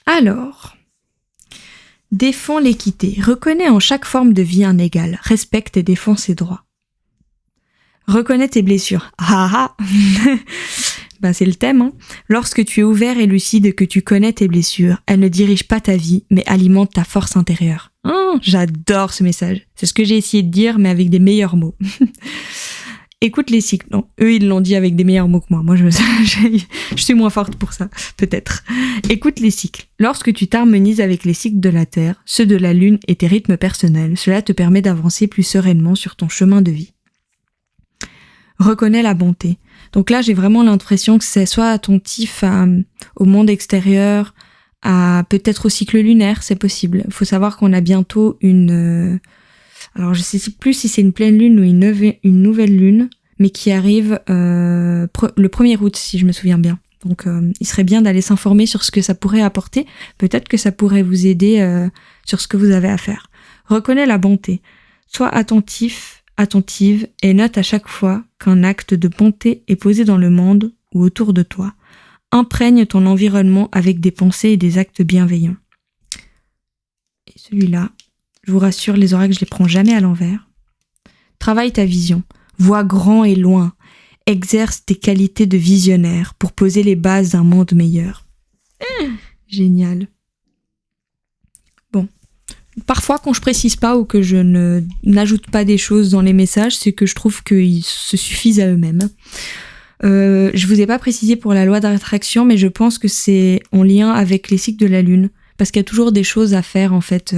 Alors, défends l'équité. Reconnais en chaque forme de vie un égal. Respecte et défends ses droits. Reconnais tes blessures. Ah ah. C'est le thème, hein. Lorsque tu es ouvert et lucide et que tu connais tes blessures, elles ne dirigent pas ta vie, mais alimentent ta force intérieure. J'adore ce message. C'est ce que j'ai essayé de dire, mais avec des meilleurs mots. Écoute les cycles. Non, eux, ils l'ont dit avec des meilleurs mots que moi. Moi, je suis moins forte pour ça, peut-être. Écoute les cycles. Lorsque tu t'harmonises avec les cycles de la Terre, ceux de la Lune et tes rythmes personnels, cela te permet d'avancer plus sereinement sur ton chemin de vie. Reconnais la bonté. Donc là, j'ai vraiment l'impression que c'est soit attentif au monde extérieur, à peut-être au cycle lunaire, c'est possible. Il faut savoir qu'on a bientôt alors je sais plus si c'est une pleine lune ou une nouvelle lune, mais qui arrive le 1er août, si je me souviens bien. Donc il serait bien d'aller s'informer sur ce que ça pourrait apporter. Peut-être que ça pourrait vous aider sur ce que vous avez à faire. Reconnais la bonté. Sois attentive et note à chaque fois qu'un acte de bonté est posé dans le monde ou autour de toi. Imprègne ton environnement avec des pensées et des actes bienveillants. Et celui-là, je vous rassure, les oracles, je les prends jamais à l'envers. Travaille ta vision, vois grand et loin, exerce tes qualités de visionnaire pour poser les bases d'un monde meilleur. Génial. Bon. Parfois, quand je précise pas ou que je n'ajoute pas des choses dans les messages, c'est que je trouve qu'ils se suffisent à eux-mêmes. Je vous ai pas précisé pour la loi d'attraction, mais je pense que c'est en lien avec les cycles de la Lune, parce qu'il y a toujours des choses à faire, en fait,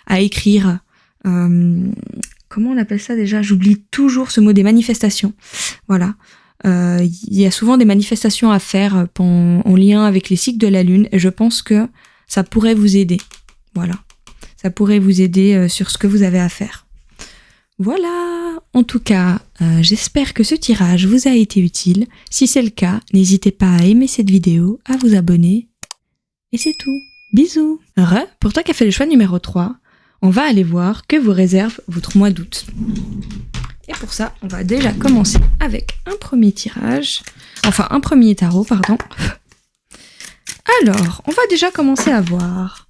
à écrire. Comment on appelle ça déjà ? J'oublie toujours ce mot, des manifestations. Voilà. Il y a souvent des manifestations à faire en lien avec les cycles de la Lune, et je pense que ça pourrait vous aider. Voilà. ça pourrait vous aider sur ce que vous avez à faire. Voilà, en tout cas, j'espère que ce tirage vous a été utile. Si c'est le cas, n'hésitez pas à aimer cette vidéo, à vous abonner. Et c'est tout. Bisous. Pour toi qui as fait le choix numéro 3, on va aller voir que vous réserve votre mois d'août. Et pour ça, on va déjà commencer avec un premier tarot, pardon. Alors, on va déjà commencer à voir.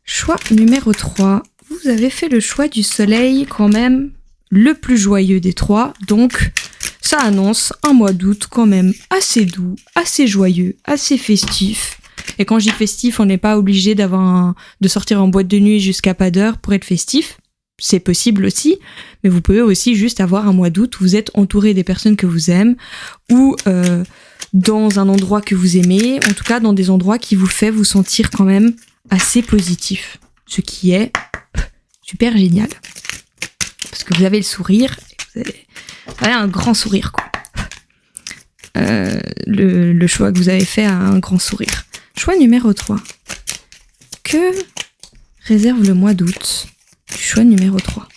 Choix numéro 3. Vous avez fait le choix du soleil quand même le plus joyeux des 3. Donc, ça annonce un mois d'août quand même assez doux, assez joyeux, assez festif. Et quand je dis festif, on n'est pas obligé de sortir en boîte de nuit jusqu'à pas d'heure pour être festif. C'est possible aussi, mais vous pouvez aussi juste avoir un mois d'août où vous êtes entouré des personnes que vous aimez ou dans un endroit que vous aimez, en tout cas dans des endroits qui vous fait vous sentir quand même assez positif, ce qui est super génial. Parce que vous avez le sourire, vous avez un grand sourire, quoi. Le choix que vous avez fait a un grand sourire. Choix numéro 3. Que réserve le mois d'août du choix numéro 3?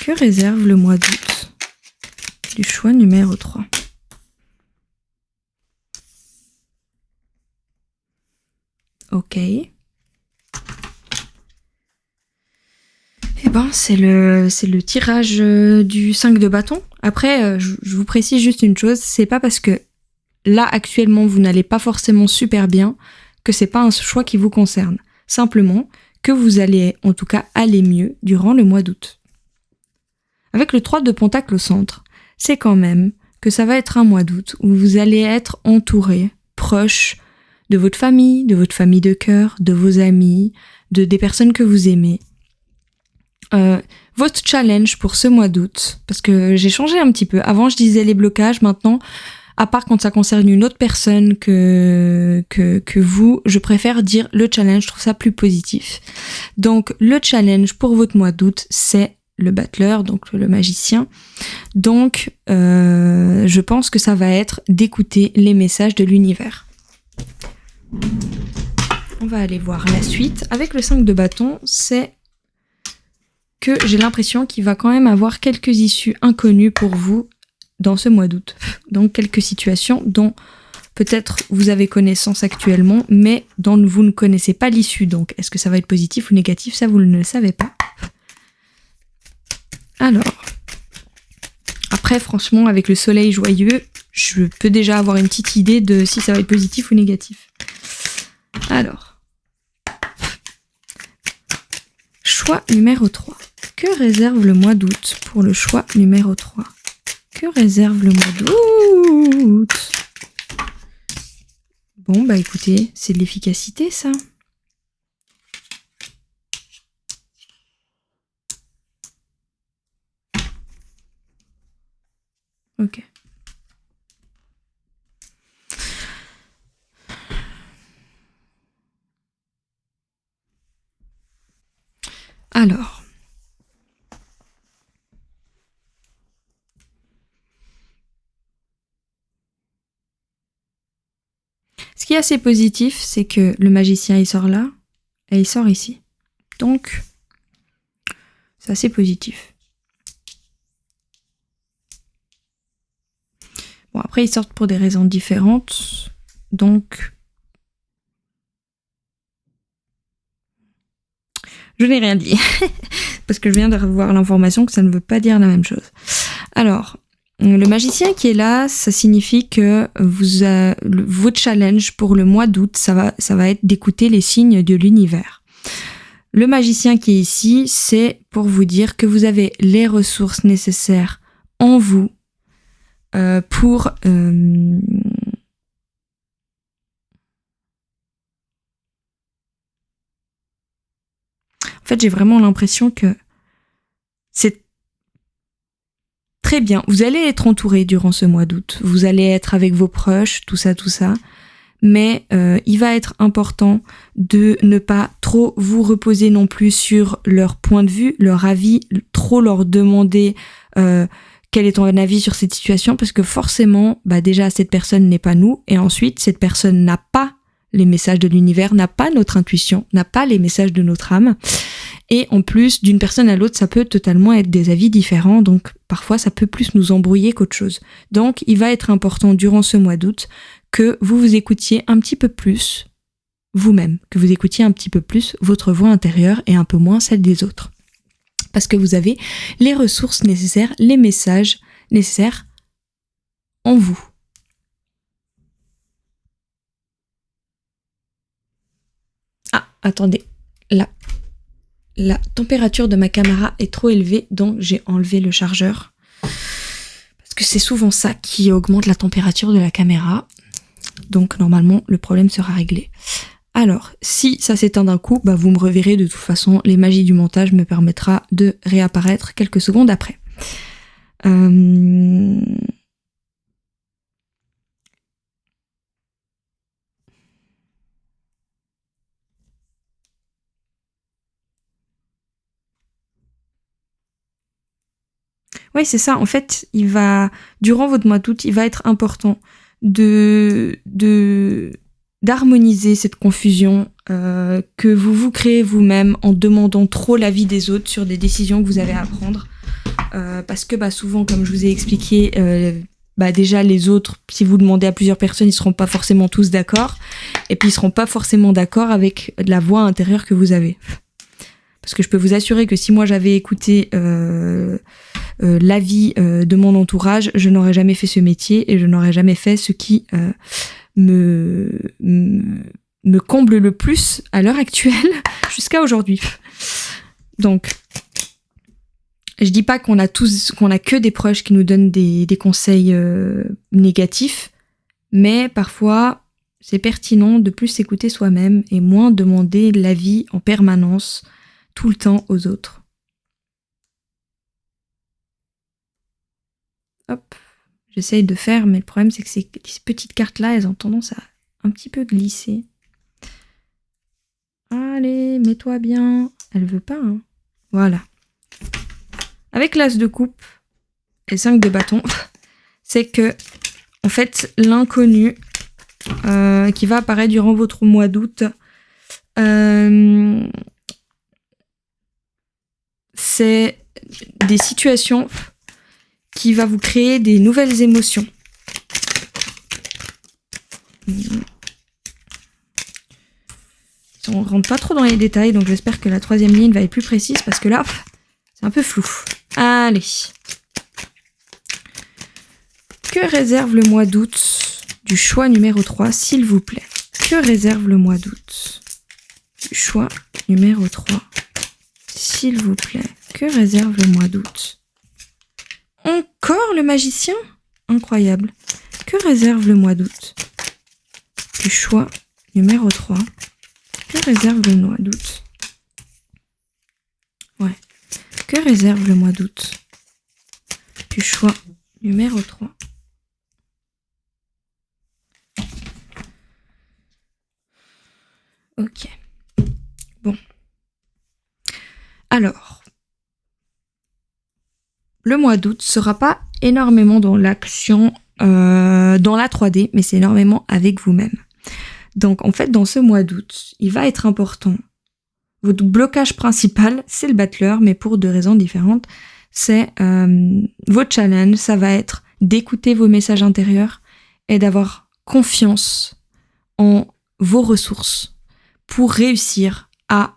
Que réserve le mois d'août du choix numéro 3? Ok. Eh ben, c'est le tirage du 5 de bâton. Après, je vous précise juste une chose, c'est pas parce que là, actuellement, vous n'allez pas forcément super bien que c'est pas un choix qui vous concerne. Simplement que vous allez, en tout cas, aller mieux durant le mois d'août. Avec le 3 de pentacle au centre, c'est quand même que ça va être un mois d'août où vous allez être entouré, proche de votre famille de cœur, de vos amis, des personnes que vous aimez. Votre challenge pour ce mois d'août, parce que j'ai changé un petit peu. Avant, je disais les blocages, maintenant, à part quand ça concerne une autre personne que vous, je préfère dire le challenge, je trouve ça plus positif. Donc, le challenge pour votre mois d'août, c'est le battleur, donc le magicien. Donc, je pense que ça va être d'écouter les messages de l'univers. On va aller voir la suite. Avec le 5 de bâton, c'est que j'ai l'impression qu'il va quand même avoir quelques issues inconnues pour vous dans ce mois d'août. Donc quelques situations dont peut-être vous avez connaissance actuellement, mais dont vous ne connaissez pas l'issue. Donc est-ce que ça va être positif ou négatif? Ça, vous ne le savez pas. Alors, après, franchement, avec le soleil joyeux, je peux déjà avoir une petite idée de si ça va être positif ou négatif. Alors, choix numéro 3. Que réserve le mois d'août pour le choix numéro 3? Que réserve le mois d'août? Bon, bah écoutez, c'est de l'efficacité, ça. Ok. Alors. Ce qui est assez positif, c'est que le magicien, il sort là, et il sort ici. Donc, c'est assez positif. Bon, après, ils sortent pour des raisons différentes, donc... Je n'ai rien dit, parce que je viens de revoir l'information que ça ne veut pas dire la même chose. Alors... Le magicien qui est là, ça signifie que votre challenge pour le mois d'août, ça va être d'écouter les signes de l'univers. Le magicien qui est ici, c'est pour vous dire que vous avez les ressources nécessaires en vous pour... En fait, j'ai vraiment l'impression que c'est très bien. Vous allez être entouré durant ce mois d'août. Vous allez être avec vos proches, tout ça. Mais il va être important de ne pas trop vous reposer non plus sur leur point de vue, leur avis, trop leur demander quel est ton avis sur cette situation, parce que forcément, déjà, cette personne n'est pas nous, et ensuite, cette personne n'a pas les messages de l'univers, n'a pas notre intuition, n'a pas les messages de notre âme. Et en plus, d'une personne à l'autre, ça peut totalement être des avis différents, donc parfois ça peut plus nous embrouiller qu'autre chose. Donc il va être important durant ce mois d'août que vous vous écoutiez un petit peu plus vous-même, que vous écoutiez un petit peu plus votre voix intérieure et un peu moins celle des autres. Parce que vous avez les ressources nécessaires, les messages nécessaires en vous. Ah, attendez, là. La température de ma caméra est trop élevée, donc j'ai enlevé le chargeur. Parce que c'est souvent ça qui augmente la température de la caméra. Donc normalement, le problème sera réglé. Alors, si ça s'éteint d'un coup, vous me reverrez de toute façon. Les magies du montage me permettra de réapparaître quelques secondes après. Oui, c'est ça. En fait, durant votre mois d'août, il va être important d'harmoniser cette confusion que vous vous créez vous-même en demandant trop l'avis des autres sur des décisions que vous avez à prendre. Parce que souvent, comme je vous ai expliqué, déjà les autres, si vous demandez à plusieurs personnes, ils seront pas forcément tous d'accord. Et puis ils seront pas forcément d'accord avec la voix intérieure que vous avez. Parce que je peux vous assurer que si moi j'avais écouté l'avis de mon entourage, je n'aurais jamais fait ce métier et je n'aurais jamais fait ce qui me comble le plus à l'heure actuelle jusqu'à aujourd'hui. Donc, je dis pas qu'on a que des proches qui nous donnent des conseils négatifs, mais parfois c'est pertinent de plus s'écouter soi-même et moins demander l'avis en permanence tout le temps aux autres. Hop, j'essaye de faire, mais le problème c'est que ces petites cartes-là, elles ont tendance à un petit peu glisser. Allez, mets-toi bien. Elle veut pas, hein. Voilà. Avec l'as de coupe et 5 de bâton, c'est que, en fait, l'inconnu qui va apparaître durant votre mois d'août, c'est des situations qui va vous créer des nouvelles émotions. On rentre pas trop dans les détails, donc j'espère que la troisième ligne va être plus précise, parce que là, c'est un peu flou. Allez. Que réserve le mois d'août du choix numéro 3, s'il vous plaît? Que réserve le mois d'août du choix numéro 3, s'il vous plaît? Que réserve le mois d'août? Encore le magicien? Incroyable. Que réserve le mois d'août du choix numéro 3? Que réserve le mois d'août? Ouais. Que réserve le mois d'août du choix numéro 3? Ok. Bon. Alors, le mois d'août sera pas énormément dans l'action, dans la 3D, mais c'est énormément avec vous-même. Donc, en fait, dans ce mois d'août, il va être important. Votre blocage principal, c'est le battleur, mais pour 2 raisons différentes. C'est votre challenge, ça va être d'écouter vos messages intérieurs et d'avoir confiance en vos ressources pour réussir à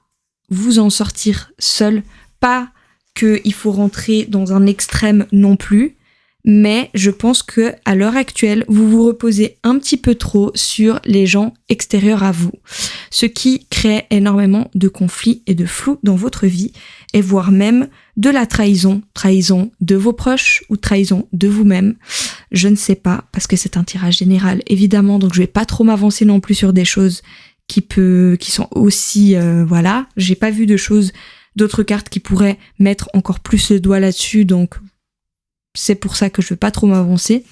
vous en sortir seul. Pas qu'il faut rentrer dans un extrême non plus, mais je pense que à l'heure actuelle, vous vous reposez un petit peu trop sur les gens extérieurs à vous, ce qui crée énormément de conflits et de flou dans votre vie, et voire même de la trahison de vos proches ou trahison de vous-même. Je ne sais pas, parce que c'est un tirage général, évidemment, donc je vais pas trop m'avancer non plus sur des choses qui sont aussi, voilà, j'ai pas vu d'autres cartes qui pourraient mettre encore plus le doigt là-dessus, donc c'est pour ça que je veux pas trop m'avancer.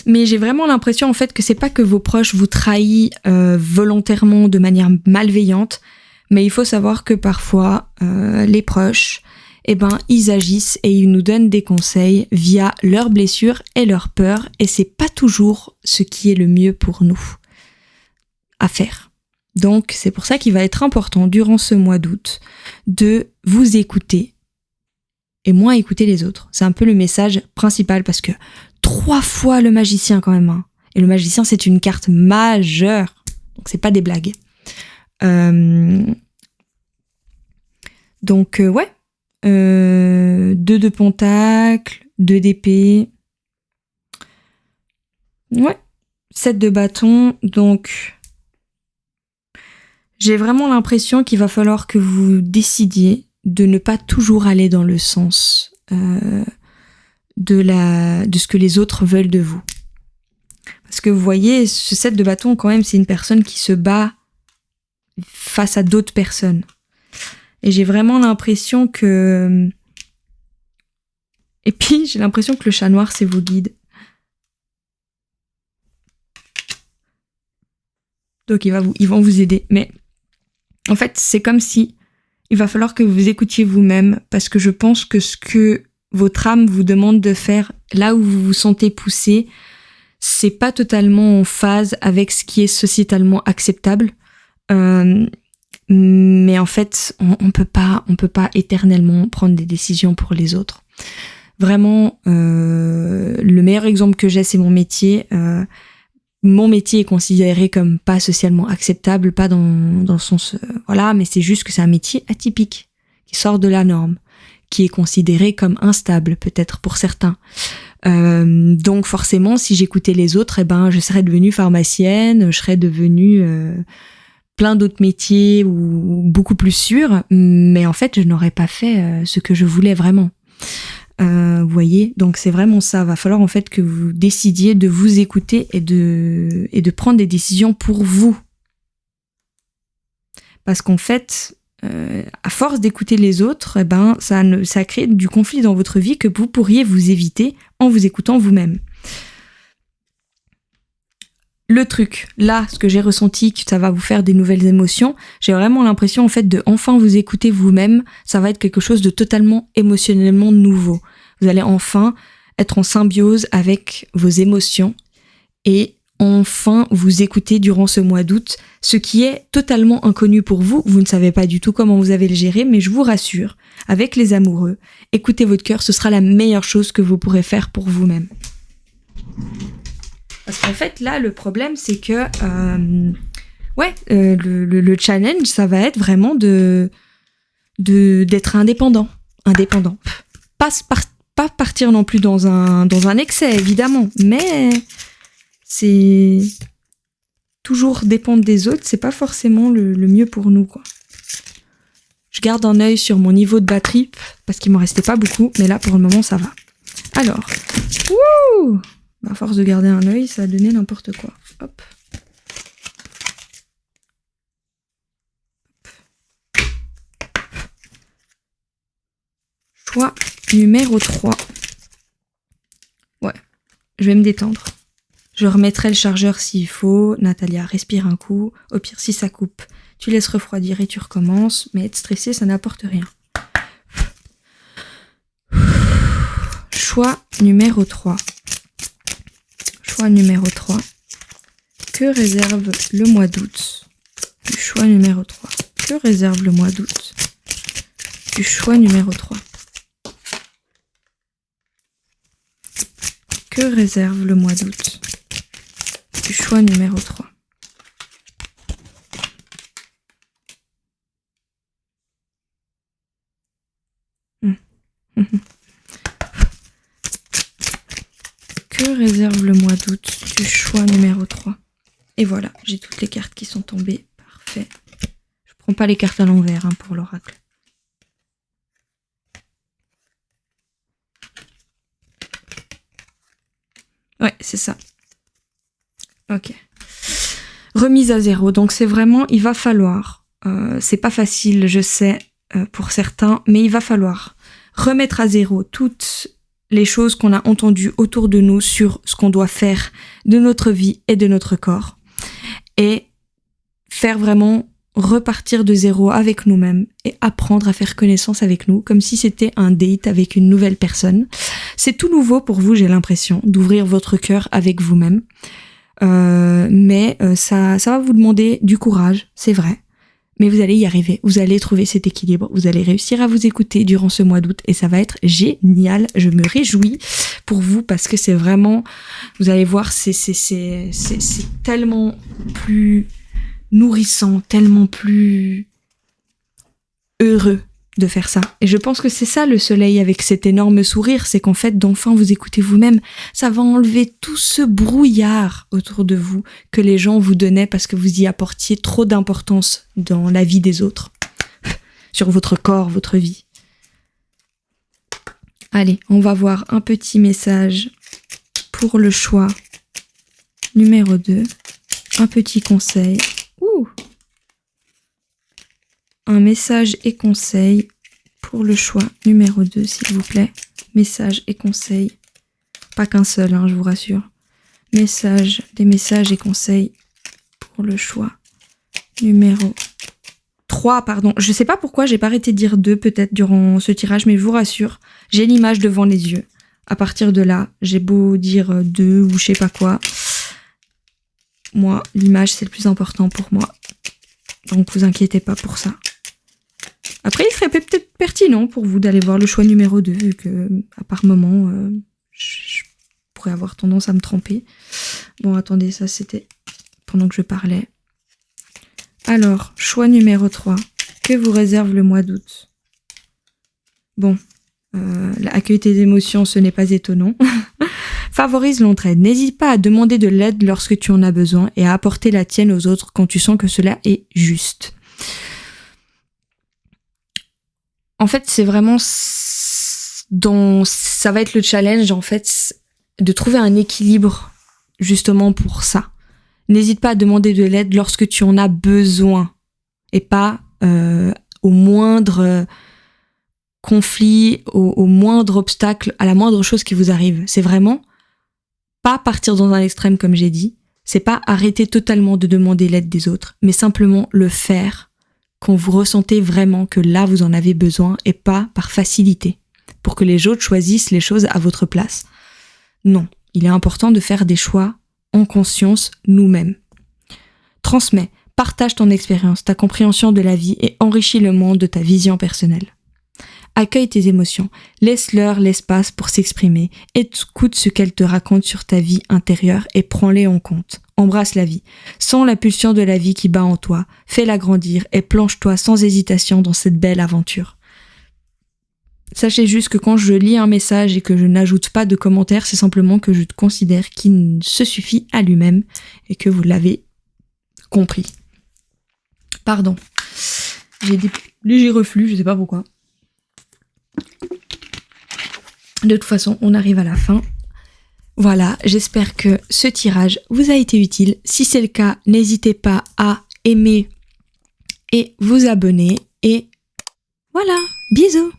Mais j'ai vraiment l'impression en fait que c'est pas que vos proches vous trahissent volontairement de manière malveillante, mais il faut savoir que parfois les proches ils agissent et ils nous donnent des conseils via leurs blessures et leurs peurs, et c'est pas toujours ce qui est le mieux pour nous à faire. Donc c'est pour ça qu'il va être important durant ce mois d'août de vous écouter et moins écouter les autres. C'est un peu le message principal, parce que 3 fois le magicien quand même, hein. Et le magicien, c'est une carte majeure, donc c'est pas des blagues. Donc 2 de pentacle, 2 d'épée, 7 de bâton. Donc j'ai vraiment l'impression qu'il va falloir que vous décidiez de ne pas toujours aller dans le sens de ce que les autres veulent de vous. Parce que vous voyez, ce 7 de bâton, quand même, c'est une personne qui se bat face à d'autres personnes. Et j'ai vraiment l'impression que... Et puis, j'ai l'impression que le chat noir, c'est vos guides. Donc, ils vont vous aider. Mais en fait, c'est comme si il va falloir que vous écoutiez vous-même, parce que je pense que ce que votre âme vous demande de faire, là où vous vous sentez poussé, c'est pas totalement en phase avec ce qui est sociétalement acceptable. Mais en fait, on peut pas éternellement prendre des décisions pour les autres. Vraiment, le meilleur exemple que j'ai, c'est mon métier. Mon métier est considéré comme pas socialement acceptable, pas dans le sens... mais c'est juste que c'est un métier atypique, qui sort de la norme, qui est considéré comme instable, peut-être pour certains. Donc forcément, si j'écoutais les autres, je serais devenue pharmacienne, je serais devenue plein d'autres métiers ou beaucoup plus sûrs, mais en fait, je n'aurais pas fait ce que je voulais vraiment. Vous voyez, donc c'est vraiment ça. Va falloir en fait que vous décidiez de vous écouter et de prendre des décisions pour vous. Parce qu'en fait, à force d'écouter les autres, ça crée du conflit dans votre vie que vous pourriez vous éviter en vous écoutant vous-même. Le truc, là, ce que j'ai ressenti, que ça va vous faire des nouvelles émotions, j'ai vraiment l'impression en fait de enfin vous écouter vous-même. Ça va être quelque chose de totalement émotionnellement nouveau. Vous allez enfin être en symbiose avec vos émotions et enfin vous écouter durant ce mois d'août, ce qui est totalement inconnu pour vous. Vous ne savez pas du tout comment vous allez le gérer, mais je vous rassure, avec les amoureux, écoutez votre cœur, ce sera la meilleure chose que vous pourrez faire pour vous-même. Parce qu'en fait, là, le problème, c'est que le challenge, ça va être vraiment d'être indépendant. Pas partir non plus dans un excès, évidemment, mais c'est toujours dépendre des autres, c'est pas forcément le mieux pour nous, quoi. Je garde un œil sur mon niveau de batterie, parce qu'il m'en restait pas beaucoup, mais là, pour le moment, ça va. Alors, à force de garder un œil, ça a donné n'importe quoi. Hop. Choix numéro 3. Ouais, je vais me détendre. Je remettrai le chargeur s'il faut. Natalia, respire un coup. Au pire, si ça coupe, tu laisses refroidir et tu recommences. Mais être stressé, ça n'apporte rien. Choix numéro 3. Choix numéro 3. Que réserve le mois d'août du choix numéro 3? Que réserve le mois d'août du choix numéro 3? Que réserve le mois d'août du choix numéro 3? Que réserve le mois d'août du choix numéro 3? Et voilà, j'ai toutes les cartes qui sont tombées. Parfait. Je prends pas les cartes à l'envers pour l'oracle. Ouais, c'est ça. Ok. Remise à zéro. Donc c'est vraiment, il va falloir, c'est pas facile, je sais, pour certains, mais il va falloir remettre à zéro toutes les choses qu'on a entendues autour de nous sur ce qu'on doit faire de notre vie et de notre corps. Et faire vraiment repartir de zéro avec nous-mêmes et apprendre à faire connaissance avec nous, comme si c'était un date avec une nouvelle personne. C'est tout nouveau pour vous, j'ai l'impression, d'ouvrir votre cœur avec vous-même. Mais ça va vous demander du courage, c'est vrai. Mais vous allez y arriver, vous allez trouver cet équilibre, vous allez réussir à vous écouter durant ce mois d'août et ça va être génial. Je me réjouis pour vous parce que c'est vraiment, vous allez voir, c'est tellement plus nourrissant, tellement plus heureux de faire ça. Et je pense que c'est ça le soleil avec cet énorme sourire, c'est qu'en fait, d'enfin vous écoutez vous-même, ça va enlever tout ce brouillard autour de vous que les gens vous donnaient parce que vous y apportiez trop d'importance dans la vie des autres, sur votre corps, votre vie. Allez, on va voir un petit message pour le choix numéro 2, un petit conseil. Un message et conseil pour le choix numéro 2, s'il vous plaît. Message et conseil. Pas qu'un seul, hein, je vous rassure. Des messages et conseils pour le choix numéro 3, pardon. Je sais pas pourquoi j'ai pas arrêté de dire 2 peut-être durant ce tirage, mais je vous rassure, j'ai l'image devant les yeux. À partir de là, j'ai beau dire 2 ou je sais pas quoi. Moi, l'image, c'est le plus important pour moi. Donc, vous inquiétez pas pour ça. Après, il serait peut-être pertinent pour vous d'aller voir le choix numéro 2, vu que, à par moment, je pourrais avoir tendance à me tromper. Bon, attendez, ça, c'était pendant que je parlais. Alors, choix numéro 3. Que vous réserve le mois d'août? Bon, accueille tes émotions, ce n'est pas étonnant. Favorise l'entraide. N'hésite pas à demander de l'aide lorsque tu en as besoin et à apporter la tienne aux autres quand tu sens que cela est juste. En fait, c'est vraiment ça va être le challenge, en fait, de trouver un équilibre justement pour ça. N'hésite pas à demander de l'aide lorsque tu en as besoin et pas au moindre conflit, au moindre obstacle, à la moindre chose qui vous arrive. C'est vraiment pas partir dans un extrême comme j'ai dit, c'est pas arrêter totalement de demander l'aide des autres, mais simplement le faire quand vous ressentez vraiment que là vous en avez besoin et pas par facilité, pour que les autres choisissent les choses à votre place. Non, il est important de faire des choix en conscience nous-mêmes. Transmets, partage ton expérience, ta compréhension de la vie et enrichis le monde de ta vision personnelle. Accueille tes émotions, laisse-leur l'espace pour s'exprimer, écoute ce qu'elles te racontent sur ta vie intérieure et prends-les en compte. Embrasse la vie. Sens la pulsion de la vie qui bat en toi, fais-la grandir et plonge-toi sans hésitation dans cette belle aventure. Sachez juste que quand je lis un message et que je n'ajoute pas de commentaires, c'est simplement que je considère qu'il se suffit à lui-même et que vous l'avez compris. Pardon. J'ai des légers reflux, je sais pas pourquoi. De toute façon, on arrive à la fin. Voilà, j'espère que ce tirage vous a été utile. Si c'est le cas, n'hésitez pas à aimer et vous abonner. Et voilà, bisous!